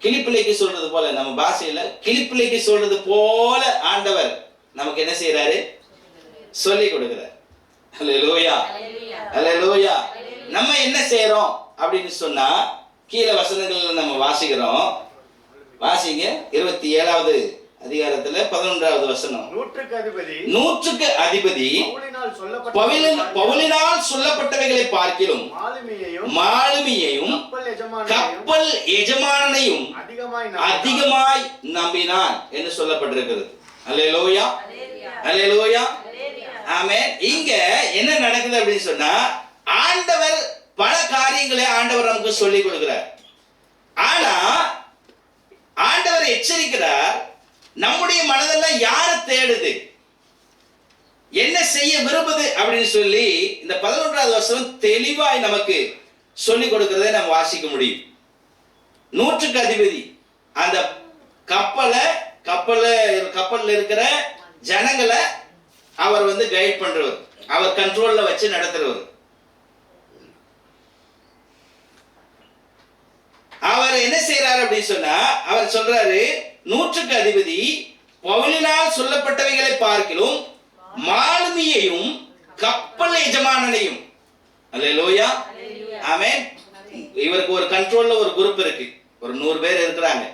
கிளிப்பிள்ளைக்கு சொல்றது போல, நம்ம பாஷையில கிளிப்பிள்ளைக்கு சொல்றது போல ஆண்டவர் நமக்கு என்ன செய்யறாரு, சொல்லி கொடுக்கிறார். அல்லேலூயா. அல்லேலூயா. நம்ம என்ன செய்யறோம் அப்படின்னு சொன்னா கீழே வசனங்கள்ல நம்ம வாசிக்கிறோம். வாசிங்க 27வது அதிகாரத்துல 11வது வசனம். நூற்றுக்கு அதிபதி பவுலினால் சொல்லப்பட்டவைகளை பார்க்கிலும் மாலுமியையும் கப்பல் எஜமானனையும் அதிகமாய் நம்பினான் என்று சொல்லப்பட்டிருக்கிறது. அல்லேலூயா. அல்லேலூயா. ஆமென். இங்க என்ன நடக்குது அப்படின்னு சொன்னா ஆண்டவர் பல காரியங்களை ஆண்டவர் நமக்கு சொல்லிக் கொடுக்கிறார். ஆனா ஆண்டவர் எச்சரிக்கிறார், நம்முடைய மனதெல்லாம் யாரை தேடுது, என்ன செய்ய விரும்புது அப்படின்னு சொல்லி இந்த 11வது வசனம் தெளிவாய் நமக்கு சொல்லிக் கொடுக்கிறதை நம்ம வாசிக்க முடியும். நூற்றுக்கு அதிபதி அந்த கப்பல்ல இருக்கிற ஜனங்களை அவர் கைட் பண்றவர், அவர் கண்ட்ரோல்ல வச்சு நடத்துறவர். அவர் என்ன செய்யறாரு அப்படின்னு சொன்னா அவர் சொல்றாரு, நூற்றுக்கு அதிபதி பவுலினால் சொல்லப்பட்டவைகளை பார்க்கிலும் மாலுமியையும் கப்பல் எஜமானனையும். அல்லேலூயா. ஆமென். இவருக்கு ஒரு கண்ட்ரோல்ல ஒரு குரூப் இருக்கு, ஒரு 100 பேர் இருக்கிறாங்க.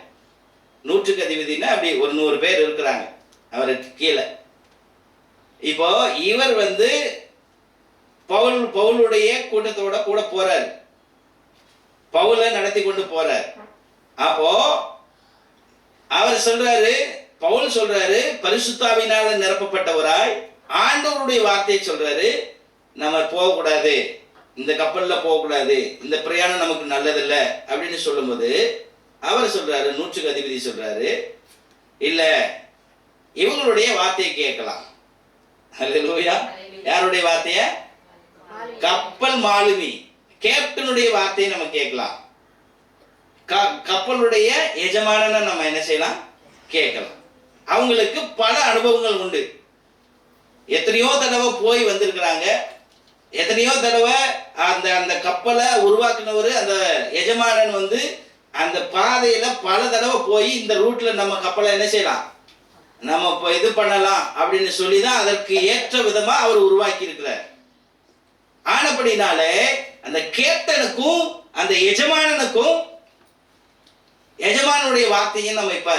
நூற்றுக்கு அதிபதினா அப்படி ஒரு 100 பேர் இருக்கிறாங்க அவருக்கு கீழே. இப்போ இவர் பவுலுடைய கூட்டத்தோட கூட போறாரு, பவுலை நடத்தி கொண்டு போறார். அப்போ அவர் சொல்றாரு, பவுல் சொல்றாரு, பரிசுத்தாவினால நிரப்பப்பட்டவராய் ஆண்டவருடைய வார்த்தையை சொல்றாரு, நம்ம போகக்கூடாது, இந்த கப்பல்ல போகக்கூடாது, இந்த பிரயாணம் நமக்கு நல்லதில்லை அப்படின்னு சொல்லும்போது அவர் சொல்றாரு, நூற்றுக்கு அதிபதி சொல்றாரு, இல்ல இவங்களுடைய வார்த்தையை கேட்கலாம். அல்லேலூயா. யாருடைய வார்த்தைய? கப்பல் மாலுமி கேப்டனுடைய வார்த்தையை நம்ம கேட்கலாம், கப்பலுடைய எஜமானனை நம்ம என்ன செய்யலாம், கேட்கலாம். அவங்களுக்கு பல அனுபவங்கள் உண்டு, எத்தனையோ தடவை போய் வந்திருக்கிறாங்க, எத்தனையோ தடவை அந்த கப்பலை உருவாக்குனவர் அந்த எஜமானன் அந்த பாதையில பல தடவை போய் இந்த ரூட்ல நம்ம கப்பலை என்ன செய்யலாம், நம்ம இது பண்ணலாம் அப்படின்னு சொல்லிதான் அதற்கு ஏற்ற விதமா அவர் உருவாக்கி இருக்கிறார். ஆனபடினாலே அந்த கேப்டனுக்கும் அந்த எஜமானனுக்கும் எஜமானுடைய வார்த்தையும் நம்ம இப்ப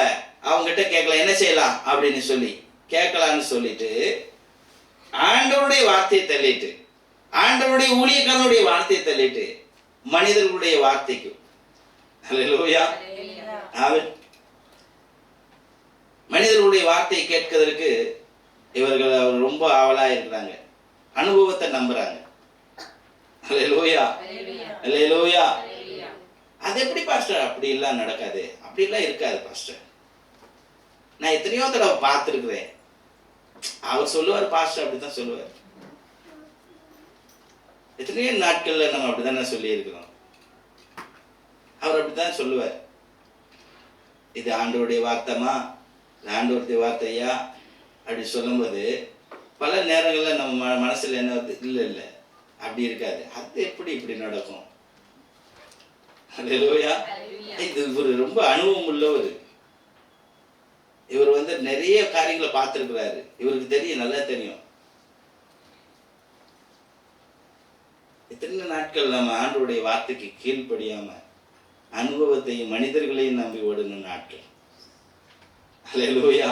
அவங்க கிட்ட கேட்கலாம், என்ன செய்யலாம் அப்படின்னு சொல்லி கேட்கலான்னு சொல்லிட்டு ஆண்டவருடைய வார்த்தையை தள்ளிட்டு, ஆண்டவருடைய ஊழியக்காரனுடைய வார்த்தையை தள்ளிட்டு மனிதர்களுடைய வார்த்தைக்கு, ஹல்லேலூயா, ஆமென், மனிதர்களுடைய வார்த்தையை கேட்கிறதுக்கு இவர்கள் ரொம்ப ஆவலா இருக்கிறாங்க. அனுபவத்தை நம்புறாங்க. ஹல்லேலூயா, ஹல்லேலூயா. அது எப்படி பாஸ்டர்? அப்படி எல்லாம் நடக்காது, அப்படி எல்லாம் இருக்காது பாஸ்டர். நான் எத்தனையோ தடவை பார்த்துருக்கிறேன். அவர் சொல்லுவார், பாஸ்டர் அப்படித்தான் சொல்லுவார். எத்தனையோ நாட்கள்ல நம்ம அப்படித்தானே சொல்லி இருக்கிறோம். அவர் அப்படித்தான் சொல்லுவார். இது ஆண்டவருடைய வார்த்தைமா, ஆண்டவருடைய வார்த்தையா அப்படி சொல்லும்போது பல நேரங்களில் நம்ம மனசுல என்ன வருது? இல்லை அப்படி இருக்காது, அது எப்படி இப்படி நடக்கும்? ஹல்லேலூயா. இது ஒரு ரொம்ப அனுபவம் உள்ளவர். இவர் நிறைய காரியங்களை பார்த்திருக்கிறாரு. இவருக்கு தெரியும், நல்லா தெரியும். எத்தனை நாட்கள் நம்ம ஆண்டவருடைய வார்த்தைக்கு கீழ்ப்படியாம அனுபவத்தையும் மனிதர்களையும் நம்பி ஓடுன நாட்கள். ஹல்லேலூயா,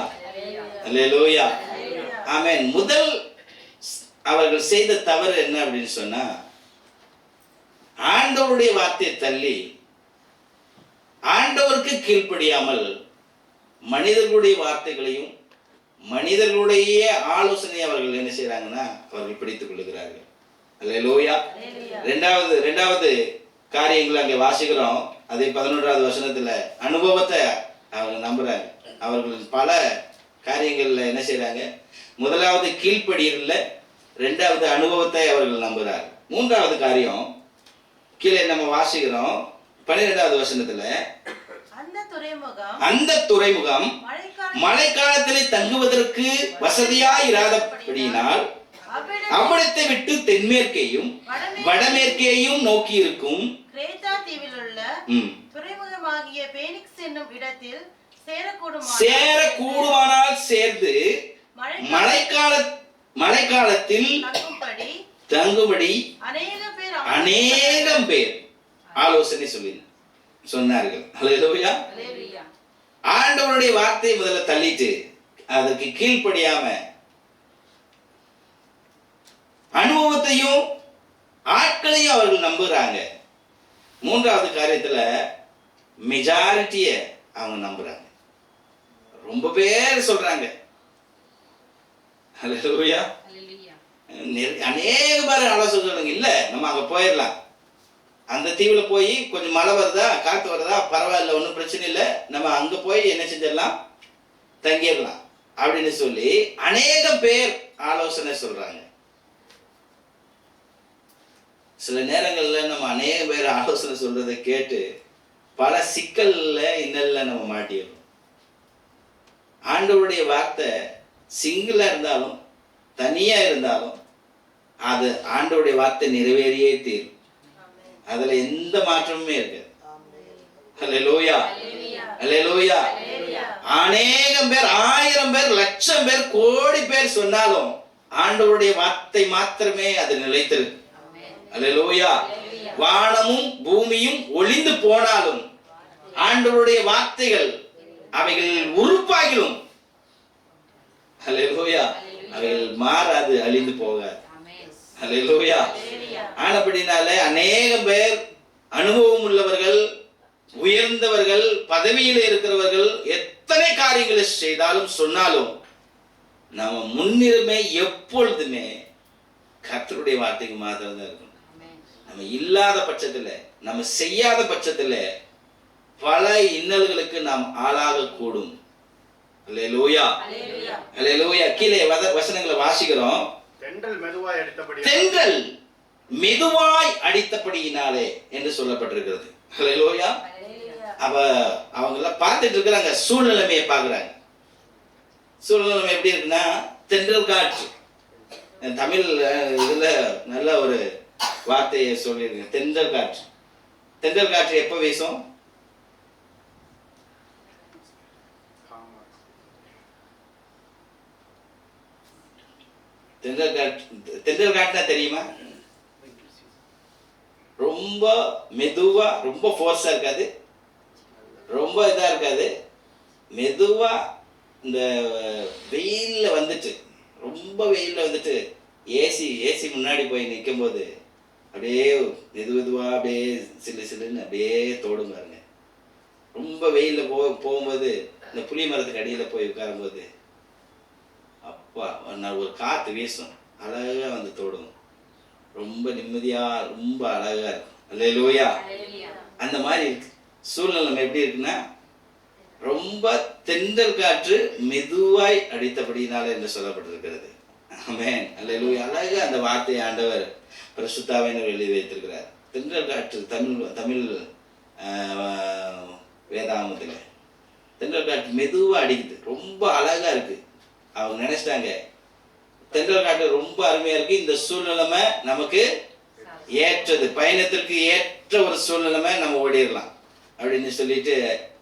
ஹல்லேலூயா, ஆமென். முதல் அவர்கள் செய்த தவறு என்ன அப்படின்னு சொன்னா, ஆண்டவருடைய வார்த்தையை தள்ளி ஆண்டவருக்கு கீழ்ப்படியாமல் மனிதர்களுடைய வார்த்தைகளையும் மனிதர்களுடைய ஆலோசனை அவர்கள் என்ன செய்யறாங்கன்னா அவர்கள் பிடித்துக் கொள்ளுகிறார்கள். ஹல்லேலூயா. ரெண்டாவது காரியங்கள் அங்கே வாசிக்கிறோம். அதே 11வது வசனத்துல அனுபவத்தை அவங்க நம்புறாங்க. அவர்கள் பல காரியங்கள்ல என்ன செய்யறாங்க? முதலாவது கீழ்ப்படியல, ரெண்டாவது அனுபவத்தை அவர்கள் நம்புறாங்க. மூன்றாவது காரியம் கீழே நம்ம வாசிக்கிறோம் 12வது வசனத்துல, அந்த துறைமுகம் மழைக்காலத்திலே தங்குவதற்கு வசதியாய் இராதபடியினால் அவ்விடத்தை விட்டு தென்மேற்கேயும் வடமேற்கேயும் நோக்கி இருக்கும் கிரேத்தா தீவில் உள்ள துறைமுகமாகிய பேனிக்ஸ் என்னும் இடத்தில் சேரக்கூடுமானால் சேர்ந்து மழைக்காலத்தில் தங்கும்படி அநேகம் பேர் ஆலோசனை சொன்னார்கள். ஹல்லேலூயா. ஆண்டவருடைய வார்த்தையை முதல்ல தள்ளிட்டு அதற்கு கீழ்ப்படியாம அனுபவத்தையும் ஆட்களையும் அவர்கள் நம்புறாங்க. மூன்றாவது காரியத்துல மெஜாரிட்டிய அவங்க நம்புறாங்க. ரொம்ப பேர் சொல்றாங்க. ஹல்லேலூயா. அநேக பேர் ஆலோசனை சொல்றாங்க, இல்ல நம்ம அங்க போயிடலாம், அந்த தீவுல போய் கொஞ்சம் மழை வருதா காத்து வருதா பரவாயில்ல, ஒன்றும் பிரச்சனை இல்லை, நம்ம அங்க போய் என்ன செஞ்சிடலாம், தங்கிடலாம் அப்படின்னு சொல்லி அநேக பேர் ஆலோசனை சொல்றாங்க. சில நேரங்கள்ல நம்ம அநேக பேர் ஆலோசனை சொல்றதை கேட்டு பல சிக்கல்ல இன்னல்ல நம்ம மாட்டிடுறோம். ஆண்டவருடைய வார்த்தை சிங்கிளா இருந்தாலும் தனியா இருந்தாலும் அது ஆண்டவருடைய வார்த்தை நிறைவேறியே தீரும். அதுல எந்த மாற்றமுமே இருக்காது. ஹல்லேலூயா, ஹல்லேலூயா. அநேகம் பேர், 1000 பேர், லட்சம் பேர், கோடி பேர் சொன்னாலும் ஆண்டவருடைய வார்த்தை மாத்திரமே அது நிலைத்திருக்கு. ஹல்லேலூயா. வானமும் பூமியும் ஒளிந்து போனாலும் ஆண்டவருடைய வார்த்தைகள் அவைகள் உறுப்பாகிலும் ஹல்லேலூயா அவைகள் மாறாது, அழிந்து போகாது. ஹல்லேலூயா. ஆனபடினாலே அநேக பேர் அனுபவம் உள்ளவர்கள், உயர்ந்தவர்கள், பதவியில் இருக்கிறவர்கள் எத்தனை காரியங்களை செய்தாலும் சொன்னாலும் நம்ம முன்னுரிமை எப்பொழுதுமே கர்த்தருடைய வார்த்தைக்கு மாத்திரம் தான் இருக்கும். நம்ம இல்லாத பட்சத்துல, நம்ம செய்யாத பட்சத்துல பல இன்னல்களுக்கு நாம் ஆளாக கூடும். ஹல்லேலூயா, ஹல்லேலூயா. கீழே வசனங்களை வாசிக்கிறோம். தென்றல் மெதுவாய் அடித்தபடியினாலே என்று சொல்லப்பட்டிருக்கிறது. ஹல்லேலூயா. அவங்க எல்லாம் பார்த்துட்டு இருக்கிறாங்க, சூழ்நிலைமையை பார்க்குறாங்க. சூழ்நிலைமை எப்படி இருக்குன்னா, தென்றல் காற்று. தமிழ் இதுல நல்ல ஒரு வார்த்தையை சொல்லியிருக்கேன், தென்றல் காற்று. தென்றல் காற்று எப்போ வீசும்? தென்றல் காற்றுனா தெரியுமா? ரொம்ப மெதுவா, ரொம்ப ஃபோர்ஸா இருக்காது, ரொம்ப இதா இருக்காது, மெதுவா இந்த வெயில்ல வந்துட்டு ரொம்ப வெயிலில் வந்துட்டு ஏசி முன்னாடி போய் நிற்கும் போது அப்படியே மெதுவாக அப்படியே சில்லுன்னு அப்படியே தோடும் பாருங்க. ரொம்ப வெயிலில் போகும்போது இந்த புளி மரத்துக்கு அடியில் போய் உட்காரும்போது அப்பா ஒரு காற்று வீசும், அழகாக வந்து தோடும், ரொம்ப நிம்மதியாக ரொம்ப அழகாக இருக்கும். அல்லேலூயா. அந்த மாதிரி இருக்கு சூழ்நிலை. நம்ம எப்படி இருக்குன்னா, ரொம்ப தென்றல் காற்று மெதுவாய் அடித்தபடினால என்று சொல்லப்பட்டிருக்கிறது. ஆமென். அல்லேலூயா. அழகா அந்த வார்த்தையை ஆண்டவர் பரிசுத்தாவினர் எழுதி வைத்திருக்கிறார். தென்றல் காற்று தமிழ் வேதாகமத்தில் தென்றல் காற்று மெதுவாக அடிக்குது, ரொம்ப அழகா இருக்கு. அவங்க நினைச்சிட்டாங்க தென்றல் காற்று ரொம்ப அருமையா இருக்கு, இந்த சூழ்நிலைமை நமக்கு ஏற்றது, பயணத்திற்கு ஏற்ற ஒரு சூழ்நிலைமை, நம்ம ஓடிடலாம் அப்படின்னு சொல்லிட்டு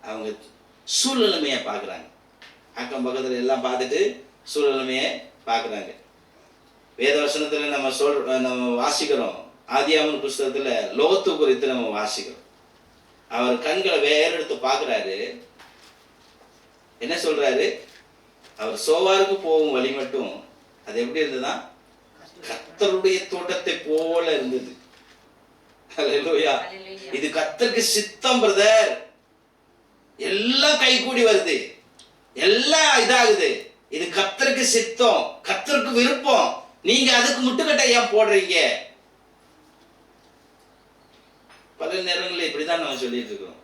அவங்க சூழ்நிலைமையை பார்க்குறாங்க. அக்கம் பக்கத்தில் எல்லாம் பார்த்துட்டு சூழ்நிலைமையை பார்க்குறாங்க. வேத வசனத்தில் நம்ம வாசிக்கிறோம். ஆதியாகம புஸ்தகத்தில் லோத்து குறித்து நம்ம வாசிக்கிறோம். அவர் கண்களை வேற எடுத்து பார்க்குறாரு. என்ன சொல்றாரு? அவர் சோவாருக்கு போகும் வழி மட்டும் அது எப்படி இருந்ததுன்னா கர்த்தருடைய தோட்டத்தை போல இருந்தது. அல்லேலூயா. இது கர்த்தருக்கு சித்தம் பிரதர். எல்லாம் கைகூடி வருது, எல்லாம் இதாகுது. இது கர்த்தருக்கு சித்தம், கர்த்தருக்கு விருப்பம். நீங்க அதுக்கு முட்டுக்கட்டை ஏன் போடுறீங்க? பல நேரங்களில் இப்படிதான் நம்ம சொல்லிட்டு இருக்கிறோம்.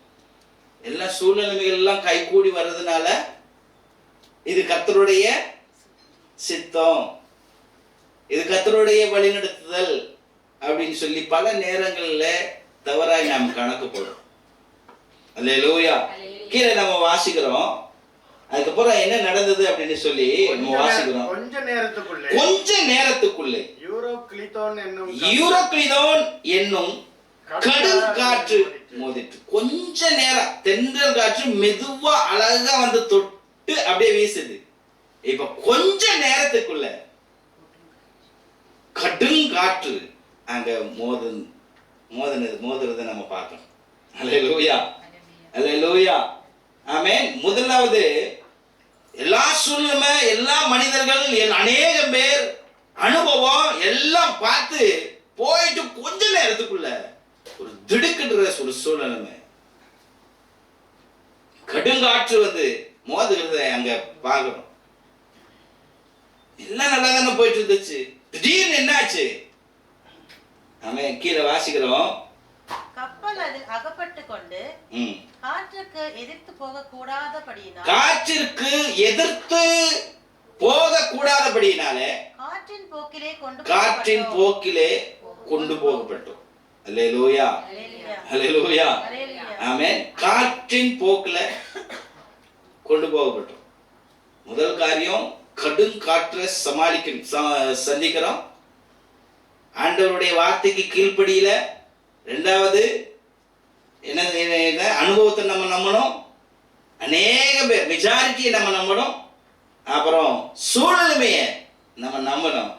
எல்லா சூழ்நிலைகள் எல்லாம் கைகூடி வர்றதுனால இது கர்த்தருடைய சித்தம், இது கர்த்தருடைய வழிநடத்துதல் அப்படின்னு சொல்லி பல நேரங்கள்ல தவறாய் நாம் கணக்கு போடுறோம். அல்லேலூயா. கீழே நம்ம வாசிக்கிறோம். அதுக்கப்புறம் என்ன நடந்தது அப்படின்னு சொல்லி நம்ம வாசிக்கிறோம். கொஞ்ச நேரத்துக்குள்ளே யூரோக்ளிதோன் என்னும் கடும் காற்று மோதிட்டு, கொஞ்ச நேரம் தென்றல் காற்று மெதுவா அழகா வந்து தொட்டு அப்படியே வீசுது. இப்ப கொஞ்ச நேரத்துக்குள்ள கடும் காற்று அங்க மோதுறத நம்ம பார்க்கணும். அல்லேலூயா. அல்லேலூயா. ஆமென். முதலாவது எல்லா சூழ்நிலை, எல்லா மனிதர்கள், அநேக பேர் அனுபவம் எல்லாம் பார்த்து போயிட்டு கொஞ்ச நேரத்துக்குள்ள ஒரு திடுக்கின்ற ஒரு சூழ்நிலை, கடுங்காற்று வந்து மோதுகிறத அங்க பார்க்கணும். எல்லாம் நல்லா தானே போயிட்டு இருந்துச்சு, திடீர்னு என்ன ஆச்சு? ஆமென். கீழே வாசிக்கிறோம். கப்பல் அதில் அகப்பட்டு கொண்டு காற்றுக்கு எதிர்த்து போக கூடாதபடியினாலே, காற்றிற்கு எதிர்த்து போக கூடாதபடியினாலே காற்றின் போக்கிலே கொண்டு போகப்பட்டோம். அல்லேலூயா. அல்லேலூயா. ஆமென். காற்றின் போக்கில கொண்டு போகப்பட்டோம். முதல் காரியம் கடும் காற்றை சந்திக்கிறோம், ஆண்டவருடைய வார்த்தைக்கு கீழ்ப்படியில. இரண்டாவது என்ன அனுபவத்தை நம்ம நம்பணும், அநேக பேர் மெஜாரிட்டியை நம்ம நம்பணும், அப்புறம் சூழ்நிலைமைய நம்ம நம்பணும்.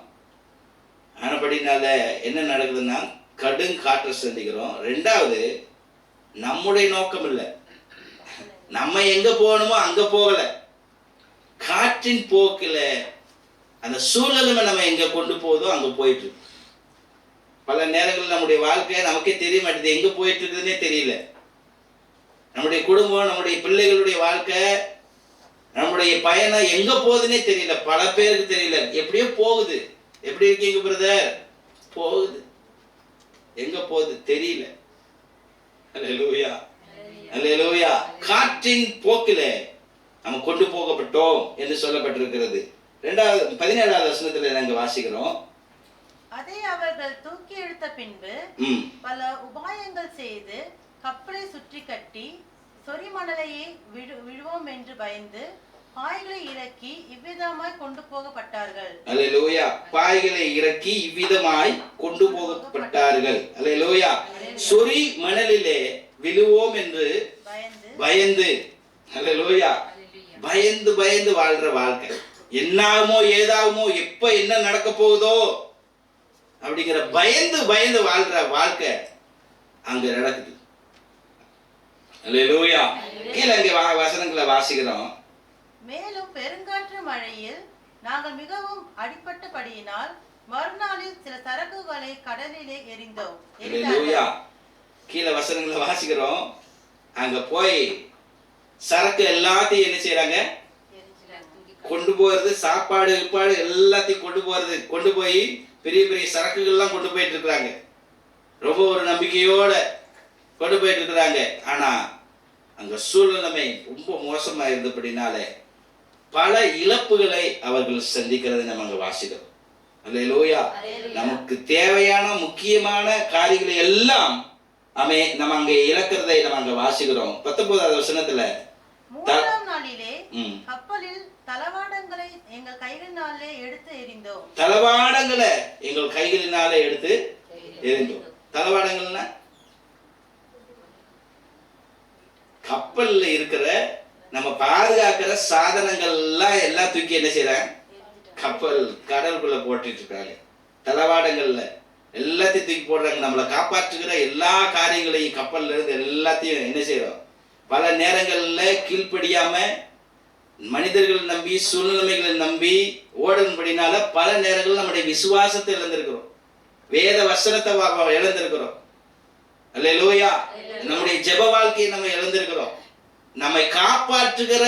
ஆனபடினால என்ன நடக்குதுன்னா கடும் காற்றை சந்திக்கிறோம். ரெண்டாவது நம்முடைய நோக்கம் இல்லை, நம்ம எங்க போகணுமோ அங்க போகல, காற்றின் போக்கில அந்த சூழ்நிலைமை நம்ம எங்க கொண்டு போதோ அங்க போயிட்டு. பல நேரங்களில் நம்முடைய வாழ்க்கை நமக்கே தெரிய மாட்டேது, எங்க போயிட்டு இருக்குதுன்னே தெரியல. நம்முடைய குடும்பம், நம்முடைய பிள்ளைகளுடைய வாழ்க்கை, நம்முடைய பயணம் எங்க போகுதுன்னே தெரியல. பல பேருக்கு தெரியல, எப்படியோ போகுது. எப்படி இருக்கீங்க பிரதர்? போகுது, எங்க போகுது தெரியல. அல்லேலூயா. அல்லேலூயா. காற்றின் போக்கிலே நம்ம கொண்டு போகப்பட்டோம் என்று சொல்லப்பட்டிருக்கிறது. 17வது வசனத்துல நாங்க வாசிக்கிறோம். அதை அவர்கள் தூக்கி எடுத்த பின்பு பல உபாயங்கள் செய்து கப்பலை சுற்றி கட்டி சொரிமணலையை விழுவோம் என்று பயந்து பாய்களை இறக்கி இவ்விதமாய் கொண்டு போகப்பட்டார்கள். அல்லேலூயா. பாய்களை இறக்கி இவ்விதமாய் கொண்டு போகப்பட்டார்கள். அல்லேலூயா. சொரி மணலிலே விழுவோம் என்று பயந்து, அல்லேலூயா, பயந்து பயந்து வாழ்ற வாழ்க்கை. என்னாகுமோ ஏதாகுமோ, எப்ப என்ன நடக்க போகுதோ அப்படிங்கிற பயந்து பயந்து வாழ்ற வாழ்க்கை அங்க நடக்குது. அல்லேலூயா. கீழே அங்கே வசனங்களை வாசிக்கிறோம். மேலும் பெருங்காற்று மழையில் நாங்கள் மிகவும் அடிபட்டபடியினால் மறுநாளில் சில சரக்குகளை கடலிலே எறிந்தோம். அல்லேலூயா. கீழே வசனங்களை வாசிக்கிறோம். அங்க போய் சரக்கு எல்லாத்தையும் என்ன செய்யறாங்க? கொண்டு போறது, சாப்பாடு கிப்பாடு எல்லாத்தையும் கொண்டு போய் பெரிய பெரிய சரக்குகள்லாம் கொண்டு போயிட்டு இருக்கிறாங்க. ரொம்ப ஒரு நம்பிக்கையோட கொண்டு போயிட்டு இருக்கிறாங்க. ஆனா அங்க சூழ்நிலைமை ரொம்ப மோசமா இருந்தபடினால பல இழப்புகளை அவர்கள் சந்திக்கிறதை நம்ம அங்க வாசிக்கிறோம். அல்லேலூயா. நமக்கு தேவையான முக்கியமான காரியங்களை எல்லாம் நம்ம அங்க இழக்கிறதை நம்ம அங்க வாசிக்கிறோம். 19வது வசனத்துல 3ஆம் நாளிலே கப்பலில் தளவாடங்களை எங்கள் கைகளினாலே எடுத்து எறிந்தோம். தளவாடங்களை எங்கள் கைகளினாலே எடுத்து எறிந்தோம். தளவாடங்கள்னா கப்பல்ல இருக்கிற நம்ம பாதுகாக்கிற சாதனங்கள் எல்லாம் தூக்கி என்ன செய்யறாங்க? கப்பல் கடலுக்குள்ள போட்டுட்டு இருக்காங்க. தளவாடங்கள்ல எல்லாத்தையும் தூக்கி போடுறாங்க. நம்மளை காப்பாற்றுகிற எல்லா காரியங்களையும் கப்பல்ல இருந்து எல்லாத்தையும் என்ன செய்யறோம்? பல நேரங்கள்ல கீழ்ப்படியாம மனிதர்கள் நம்பி சூழ்நிலைகளை நம்பி ஓடும்படினால பல நேரங்கள் நம்முடைய விசுவாசத்தை இழந்திருக்கிறோம், வேத வசனத்தை இழந்திருக்கிறோம். அல்லேலூயா. நம்முடைய ஜெப வாழ்க்கையை நம்ம இழந்திருக்கிறோம். நம்மை காப்பாற்றுகிற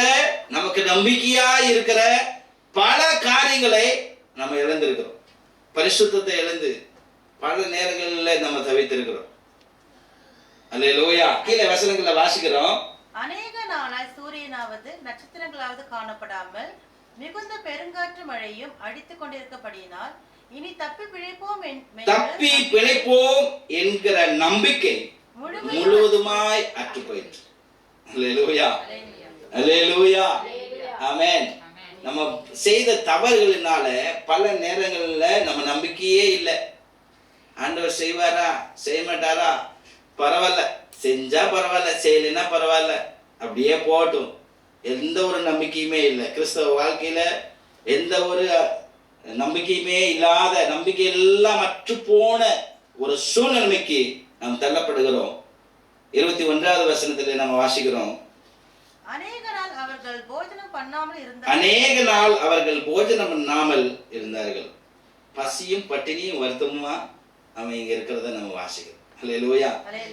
நமக்கு நம்பிக்கையா இருக்கிற பல காரியங்களை நம்ம இழந்திருக்கிறோம். பரிசுத்தத்தை இழந்து பல நேரங்களில் நம்ம தவித்திருக்கிறோம். அல்லேலூயா. கீழே வசனங்களை வாசிக்கிறோம். அநேக நாளாய் சூரியனாவது நட்சத்திரங்களாவது காணப்படாமல் மிகுந்த பெருங்காற்று மழையும் அடித்துக் கொண்டிருக்கப்படியினால் இனி தப்பி பிழைப்போம் என்கிற நம்பிக்கை முழுவதுமாய் அற்று போயிற்று. அல்லேலூயா. அல்லேலூயா. ஆமென். நம்ம செய்த தவறுகளினால பல நேரங்கள்ல நம்ம நம்பிக்கையே இல்லை. ஆண்டவர் செய்வாரா செய்ய மாட்டாரா, பரவாயில்ல, செஞ்சா பரவாயில்ல, செய்யலைன்னா பரவாயில்ல, அப்படியே போட்டும், எந்த ஒரு நம்பிக்கையுமே இல்லை. கிறிஸ்தவ வாழ்க்கையில எந்த ஒரு நம்பிக்கையுமே இல்லாத, நம்பிக்கை எல்லாம் அற்று போன ஒரு சூழ்நிலைமைக்கு நாம் தள்ளப்படுகிறோம். 21வது வசனத்துல நம்ம வாசிக்கிறோம். அநேக நாள் அவர்கள் போஜனம் பண்ணாமல் இருந்தார்கள். பசியும் பட்டினியும் வருத்தமுமா அவன் இங்க இருக்கிறத நம்ம வாசிக்கிறோம். அல்லேலூயா.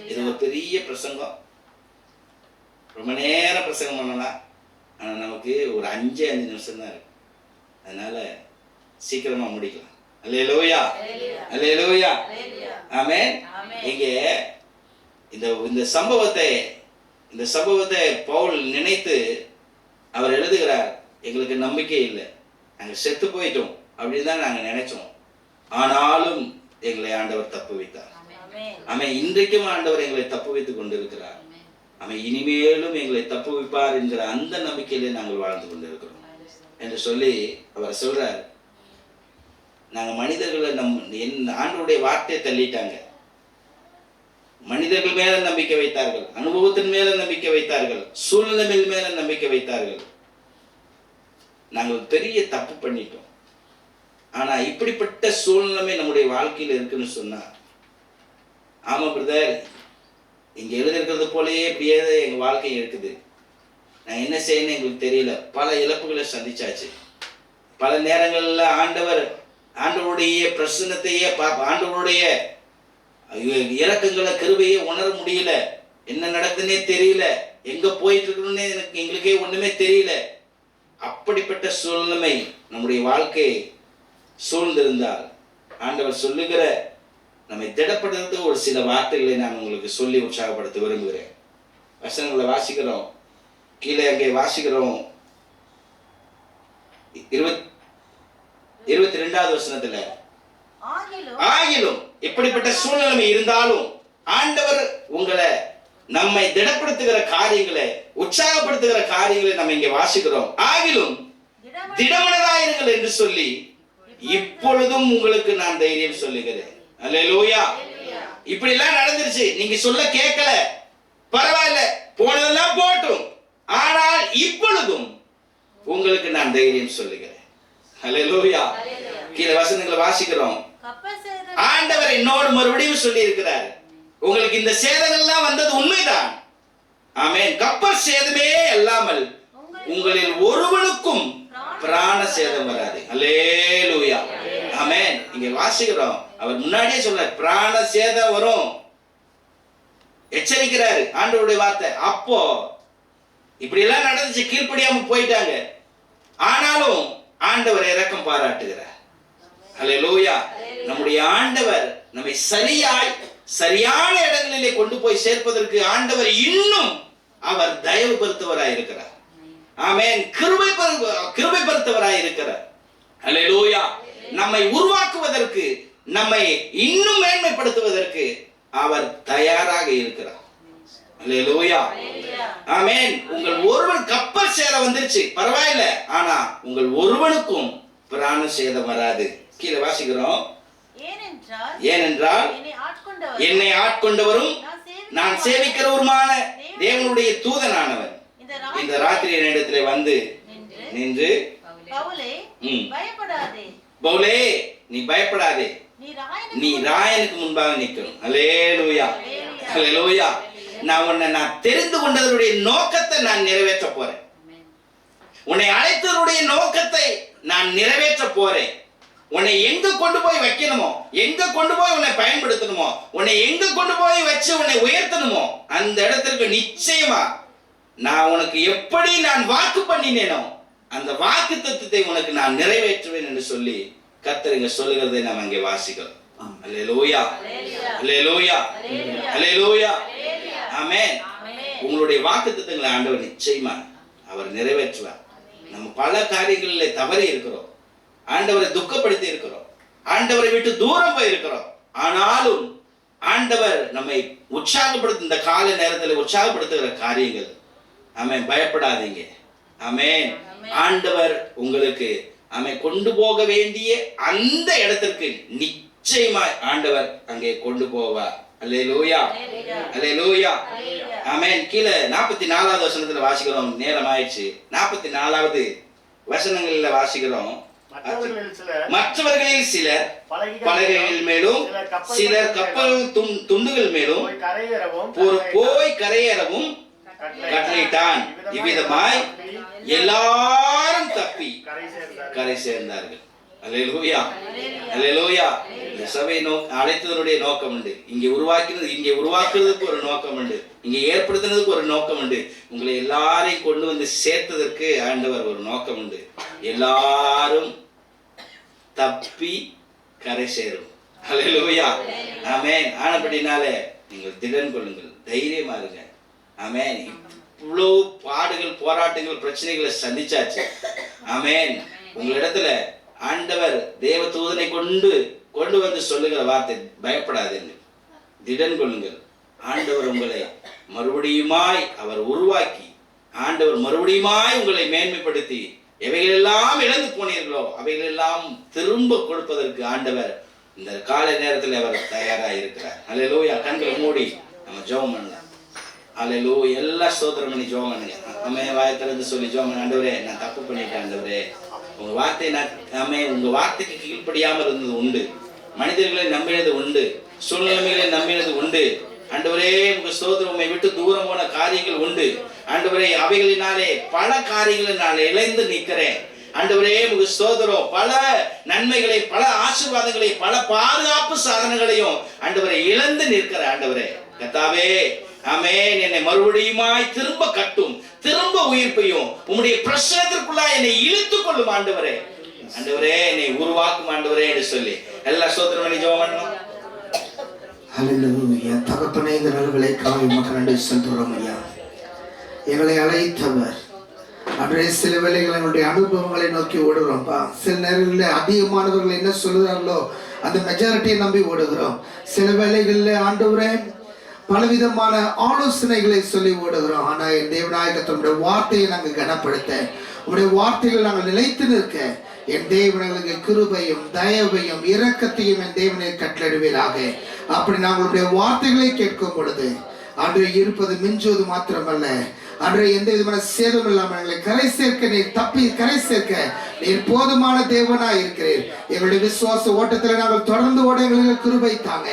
இது ஒரு பெரிய பிரசங்கம், ரொம்ப நேரம் பிரசங்கம் பண்ணலாம். ஆனா நமக்கு ஒரு 5 நிமிஷம் தான் இருக்கு, அதனால சீக்கிரமா முடிக்கலாம். அல்லேலூயா. அல்லேலூயா. ஆமென். இங்க இந்த சம்பவத்தை பவுல் நினைத்து அவர் எழுதுகிறார். எங்களுக்கு நம்பிக்கை இல்லை, நாங்க செத்து போயிட்டோம் அப்படின்னு தான் நாங்க நினைச்சோம், ஆனாலும் எங்களை ஆண்டவர் தப்பு வைத்தார். ஆமென். இன்றைக்கும் ஆண்டவர் எங்களை தப்பு வைத்துக் கொண்டிருக்கிறார். ஆமென். இனிமேலும் எங்களை தப்பு வைப்பார் என்கிற அந்த நம்பிக்கையிலே நாங்கள் வாழ்ந்து கொண்டிருக்கிறோம் என்று சொல்லி அவர் சொல்றார். நாங்க மனிதர்களை ஆண்டவருடைய வார்த்தையை தள்ளிட்டாங்க. மனிதர்கள் மேல நம்பிக்கை வைத்தார்கள், அனுபவத்தின் மேல நம்பிக்கை வைத்தார்கள், சூழ்நிலை மேல நம்பிக்கை வைத்தார்கள். நாங்கள் பெரிய தப்பு பண்ணிட்டோம். ஆனா இப்படிப்பட்ட சூழ்நிலை நம்முடைய வாழ்க்கையில் இருக்குன்னு சொன்னா, ஆமா பிரதர், இங்க எழுதிருக்கிறது போலயே இப்படியே எங்க வாழ்க்கை இருக்குது, நான் என்ன செய்யணும் எங்களுக்கு தெரியல, பல இழப்புகளை சந்திச்சாச்சு. பல நேரங்கள்ல ஆண்டவருடைய பிரசன்னத்தையே ஆண்டவருடைய இரக்கங்களை கிருபையே உணர முடியல, என்ன நடக்குதுன்னே தெரியல, எங்க போயிட்டு இருக்கணும்னே எங்களுக்கே ஒண்ணுமே தெரியல. அப்படிப்பட்ட சூழ்நிலை நம்முடைய வாழ்க்கை சூழ்ந்திருந்தால் ஆண்டவர் சொல்லுகிற நம்மை திடப்படுத்துறதுக்கு ஒரு சில வார்த்தைகளை நான் உங்களுக்கு சொல்லி உற்சாகப்படுத்த விரும்புகிறேன். வசனங்களை வாசிக்கிறோம். கீழே அங்கே வாசிக்கிறோம். 22வது வசனத்துல, ஆகிலும் இப்படிப்பட்ட சூழ்நிலை இருந்தாலும் ஆண்டவர் உங்களை நம்மை திடப்படுத்துகிற காரியங்களை, உற்சாகப்படுத்துகிற காரியங்களை நம்ம இங்க வாசிக்கிறோம். ஆகிலும் திடமனதாயிருங்கள் என்று சொல்லி இப்பொழுதும் உங்களுக்கு நான் தைரியம் சொல்லுகிறேன். அல்லேலூயா. இப்படி எல்லாம் நடந்துருச்சு, நீங்க சொல்ல கேட்கல, பரவாயில்ல, போனதெல்லாம் போட்டும், ஆனால் இப்பொழுதும் உங்களுக்கு நான் தைரியம் சொல்லுகிறேன். அல்லேலூயா. கீழே வசனங்களை வாசிக்கிறோம். ஆண்டவர் என்னோடு மறுபடியும் சொல்லி இருக்கிறார், உங்களுக்கு இந்த சேதங்கள்லாம் வந்தது உண்மைதான். ஆமென். கப்பல் சேதமே அல்லாமல் உங்களில் ஒருவனுக்கும் பிராண சேதம் வராது. அல்லேலூயா, ஆமென். இங்க வாசிக்கிறோம், அவர் முன்னாடியே சொல்றார் பிராண சேதம் வரும், எச்சரிக்கிறாரு ஆண்டவருடைய வார்த்தை. அப்போ இப்படி எல்லாம் நடந்துச்சு, கீழ்ப்படியாம போயிட்டாங்க. ஆனாலும் ஆண்டவர் இரக்கம் பாராட்டுகிறார். அல்லேலூயா. நம்முடைய ஆண்டவர் நம்மை சரியான இடங்களிலே கொண்டு போய் சேர்ப்பதற்கு ஆண்டவர் இன்னும் அவர் தயவு பெருத்தவராய் இருக்கிறார். ஆமென். கிருபை பெருத்தவராய் இருக்கிறார். அல்லேலூயா. நம்மை உருவாக்குவதற்கு, நம்மை இன்னும் மேன்மைப்படுத்துவதற்கு அவர் தயாராக இருக்கிறார். அல்லேலூயா, ஆமென். உங்கள் ஒருவன் கப்பல் சேதம் வந்துருச்சு, பரவாயில்ல, ஆனா உங்கள் ஒருவனுக்கும் பிராண சேதம் வராது. கீழே வாசிக்கிறோம், ஏனென்றால் என்னை ஆட்கொண்டவரும் நான் சேவிக்கிறவருமான தேவனுடைய தூதனானவர் இந்த ராத்திரி என்னிடத்திலே வந்து நின்று, பவுலே நீ பயப்படாதே, நீ ராயனுக்கு முன்பாக நிற்கணும். அல்லேலூயா, அல்லேலூயா. நான் தெரிந்து கொண்டதனுடைய நோக்கத்தை நான் நிறைவேற்ற போறேன். உன்னை அழைத்ததனுடைய நோக்கத்தை நான் நிறைவேற்ற போறேன். உன்னை எங்க கொண்டு போய் வைக்கணுமோ, எங்க கொண்டு போய் உன்னை பயன்படுத்தணுமோ, உன்னை எங்க கொண்டு போய் வச்சு உன்னை உயர்த்தணுமோ அந்த இடத்திற்கு நிச்சயமா நான் உனக்கு எப்படி நான் வாக்கு பண்ணினேனோ அந்த வாக்கு தத்துவத்தை உனக்கு நான் நிறைவேற்றுவேன் என்று சொல்லி கர்த்தர் இங்க சொல்லுகிறதை நாம் அங்கே வாசிக்கிறோம். அல்லேலூயா, அல்லேலூயா, அல்லேலூயா, ஆமென். உங்களுடைய வாக்கு தத்துவங்களை ஆண்டவர் நிச்சயமா அவர் நிறைவேற்றுவார். நம்ம பல காரியங்களில் தவறி இருக்கிறோம், ஆண்டவரை துக்கப்படுத்தி இருக்கிறோம், ஆண்டவரை விட்டு தூரம் போயிருக்கிறோம். ஆனாலும் ஆண்டவர் நம்மை உற்சாகப்படுத்த, இந்த கால நேரத்தில் உற்சாகப்படுத்துகிற காரியங்கள், ஆமென், பயப்படாதீங்க, ஆமென். ஆண்டவர் உங்களுக்கு கொண்டு போக வேண்டிய அந்த இடத்திற்கு நிச்சயமாய் ஆண்டவர் அங்கே கொண்டு போவார். அல்லேலூயா, அல்லேலூயா, ஆமென். கீழே 44வது வசனத்துல வாசிக்கிறோம், நேரம் ஆயிடுச்சு. 44வது வசனங்கள்ல வாசிக்கிறோம், மற்றவர்களில் சிலர் பலகைகள் மேலும் சிலர் கப்பல் துண்டுகள் மேலும் போய் கரையேறவும் கட்டளையிட்டான். இவ்விதமாய் எல்லாரும் தப்பி கரை சேர்ந்தார்கள். அல்லேலூயா, அல்லேலூயா. இந்த சபை அழைத்ததனுடைய நோக்கம் உண்டு. இங்கே உருவாக்குறதுக்கு ஒரு நோக்கம் உண்டு. இங்கே ஏற்படுத்தினதுக்கு ஒரு நோக்கம் உண்டு. உங்களை எல்லாரையும் கொண்டு வந்து சேர்த்ததற்கு ஆண்டவர் ஒரு நோக்கம் உண்டு. எல்லாரும் தப்பி கரை சேரும். அல்லேலூயா, ஆமென். ஆனபடினாலே நீங்கள் திடன் கொள்ளுங்கள், தைரியமா இருங்க. ஆமென். இவ்வளவு பாடுகள், போராட்டங்கள், பிரச்சனைகளை சந்திச்சாச்சு. ஆமென். உங்களிடத்துல ஆண்டவர் தேவ தூதனை கொண்டு வந்து சொல்லுகிற வார்த்தை, பயப்படாதீங்க, திடன் கொள்ளுங்கள். ஆண்டவர் உங்களை மறுபடியுமாய் அவர் உருவாக்கி, ஆண்டவர் மறுபடியுமாய் உங்களை மேன்மைப்படுத்தி, எவைகளெல்லாம் இழந்து போனீர்களோ அவைகளெல்லாம் திரும்ப கொடுப்பதற்கு ஆண்டவர் இந்த காலை நேரத்தில் அவர் தயாராக இருக்கிறார். அல்லேலூயா. கண்களை மூடி நம்ம ஜெபம் பண்ணலாம். அல்லேலூயா. எல்லா ஸ்தோத்திரம் பண்ணி ஜெபம் பண்ணுங்க. நம்ம வாயத்திலிருந்து சொல்லி ஜெபம் பண்ண, ஆண்டவரே நான் தப்பு பண்ணிட்டேன், ஆண்டவரே உங்க வார்த்தை உங்க வார்த்தைக்கு கீழ்ப்படியாமல் இருந்தது உண்டு, மனிதர்களை நம்பினது உண்டு, சூழ்நிலைமைகளை நம்பினது உண்டு. ஆண்டவரே உங்க ஸ்தோத்திரம், உம்மை விட்டு தூரம் போன காரியங்கள் உண்டு. ஆண்டவரே அவைகளினாலே பல காரியங்களை நான் இழந்து நிற்கிறேன். ஆண்டவரே உங்க ஸ்தோத்திரம், பல நன்மைகளை, பல ஆசீர்வாதங்களை, பல பாதுகாப்பு சாதனங்களையும் ஆண்டவரை இழந்து நிற்கிற ஆண்டவரே கர்த்தாவே, ஆமென். என்னை மறுபடியுமாய் திரும்ப கட்டும், திரும்ப உயிர்ப்பையும் உம்முடைய பிரசனத்திற்குள்ளா என்னை இழுத்துக் கொள்ளும் ஆண்டவரே. ஆண்டவரே என்னை உருவாக்கும் ஆண்டவரே என்று சொல்லி எல்லா ஸ்தோத்திரம் பண்ணி ஜெபம் பண்ணணும். அல்லேலூயா. தகப்பனே, இந்த நாள்களை காலை மகனண்டு சென்றோம் ஐயா. எங்களை அழைத்தவர் அன்றே சில வேளைகள் எங்களுடைய அனுபவங்களை நோக்கி ஓடுகிறோம்ப்பா. சில நேரங்களில் அதிகமானவர்கள் என்ன சொல்லுறாங்களோ அந்த மெஜாரிட்டியை நம்பி ஓடுகிறோம். சில வேளைகளில் ஆண்டவரே பலவிதமான ஆலோசனைகளை சொல்லி ஓடுகிறோம். ஆனா என் தேவநாயகத்தனுடைய வார்த்தையை நாங்கள் கனப்படுத்த, உங்களுடைய வார்த்தைகள் நாங்கள் நிலைத்து நிற்க என் தேவனுக்கு கிருபையும் தயவையும் இரக்கத்தையும் என் தேவனை கட்டளிடுவீராக. அப்படி நாங்களுடைய வார்த்தைகளை கேட்கும் பொழுது ஆண்டு இருப்பது மிஞ்சுவது மாத்திரமல்ல, அன்றைய எந்த விதமான சேதம் இல்லாமல் எங்களை கரை சேர்க்க நீர் தப்பி கரை சேர்க்க நீர் போதுமான தேவனாய் இருக்கிறீர். எங்களுடைய விசுவாச ஓட்டத்தில் நாங்கள் தொடர்ந்து ஓட எங்களுக்கு கிருபை தாங்க.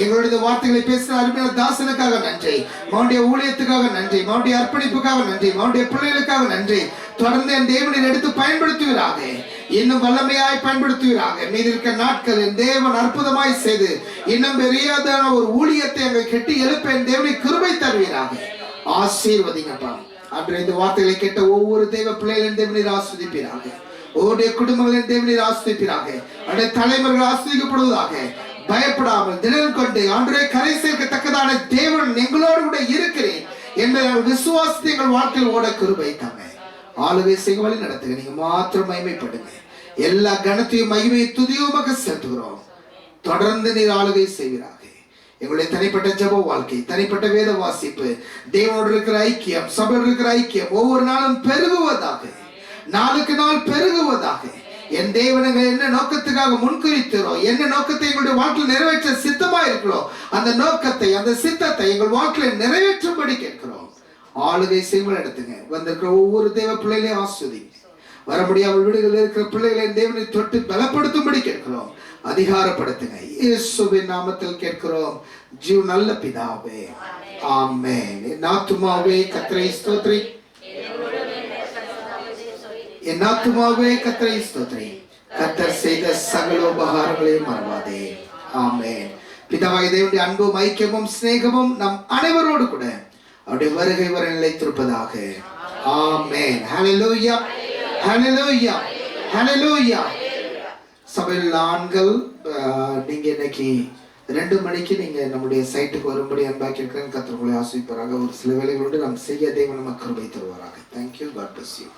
எங்களுடைய வார்த்தைகளை பேசுகிற அருமையான தாசனுக்காக நன்றி, மவுடைய ஊழியத்துக்காக நன்றி, மவுடைய அர்ப்பணிப்புக்காக நன்றி, மவுடைய பிள்ளைகளுக்காக நன்றி. தொடர்ந்து என் தேவனில் எடுத்து பயன்படுத்துவீராக, இன்னும் வல்லமையாய் பயன்படுத்துவீராக. மீதி இருக்க நாட்கள் என் தேவன் அற்புதமாய் செய்து இன்னும் பெரியாதான ஒரு ஊழியத்தை அங்கே கெட்டி எழுப்ப என் தேவனை கிருபை தருவீராக. ஆசீர்வதிங்கப்பா. அன்று இந்த வார்த்தைகளை கேட்ட ஒவ்வொரு தேவ பிள்ளைகளின் தேவனீர் ஆஸ்வதிப்பீராக. ஒவ்வொரு குடும்பங்களின் தேவனீர் ஆஸ்வதிப்பீராக. அவருடைய தலைவர்கள் ஆஸ்வதிக்கப்படுவதாக. பயப்படாமல் தினம் கொண்டு ஆண்டவரை கரை சேர்க்கத்தக்கதான தேவன் எங்களோடு கூட இருக்கிறேன் என்பதை விசுவாசத்தை எங்கள் வாழ்க்கையில் ஓட கிருபை தாங்க. ஆளுகை செய்ய வழி நடத்துங்க. நீங்க மாத்திரம் மகிமைப்படுங்க. எல்லா கனத்தையும் மகிமையை துதியுமாக செலுத்துகிறோம். தொடர்ந்து நீர் ஆளுகை செய்வீராக. எங்களுடைய தனிப்பட்ட ஜெப வாழ்க்கை, தனிப்பட்ட வேத வாசிப்பு, தேவனோடு இருக்கிற ஐக்கியம், சபையோடு இருக்கிற ஐக்கியம் ஒவ்வொரு நாளும் பெருகுவதாக, நாளுக்கு நாள் பெருகுவதாக. என் தேவனங்கள் என்ன நோக்கத்துக்காக முன்குறிக்கிறோம், என்ன நோக்கத்தை எங்களுடைய வாழ்க்கையில் நிறைவேற்ற சித்தமா இருக்கிறோம், அந்த நோக்கத்தை அந்த சித்தத்தை எங்கள் வாழ்க்கையில் நிறைவேற்றும்படி கேட்கிறோம். ஆளுகை செய்வல் எடுத்துங்க. வந்திருக்கிற ஒவ்வொரு தேவ பிள்ளைகளையும் ஆஸ்வதிங்க. வர முடியாமல் வீடுகளில் இருக்கிற பிள்ளைகளை தேவனை தொட்டு பலப்படுத்தும்படி கேட்கிறோம். அதிகாரப்படுத்துங்க. இயேசுவின் நாமத்தில் கேட்கிறோம் ஜீவ நல்ல பிதாவே, ஆமென். என் ஆத்துமாவே கர்த்தரை ஸ்தோத்திரி, என் ஆத்துமாவே கர்த்தரை ஸ்தோத்திரி, கர்த்தர் செய்த சகல உபகாரங்களையும் மறவாதே. ஆமென். பிதாவாகிய தேவனுடைய அன்பும் ஐக்கியமும் சிநேகமும் நம் அனைவரோடு கூட அவருடைய வருகை வரை நிலைத்திருப்பதாக. ஆமென். ஹல்லேலூயா, ஹல்லேலூயா, ஹல்லேலூயா. சபையில் ஆண்கள் நீங்க இன்னைக்கு 2 மணிக்கு நீங்க நம்முடைய சைட்டுக்கு வரும்படி அன்பாக்கி இருக்கிறேன். கர்த்தர் உங்களை ஆசீர்வதிப்பாராக. ஒரு சில வேலைகளோடு நாம் செய்ய தேவன் நமக்கு கிருபை தருவாராக. Thank you. God bless you.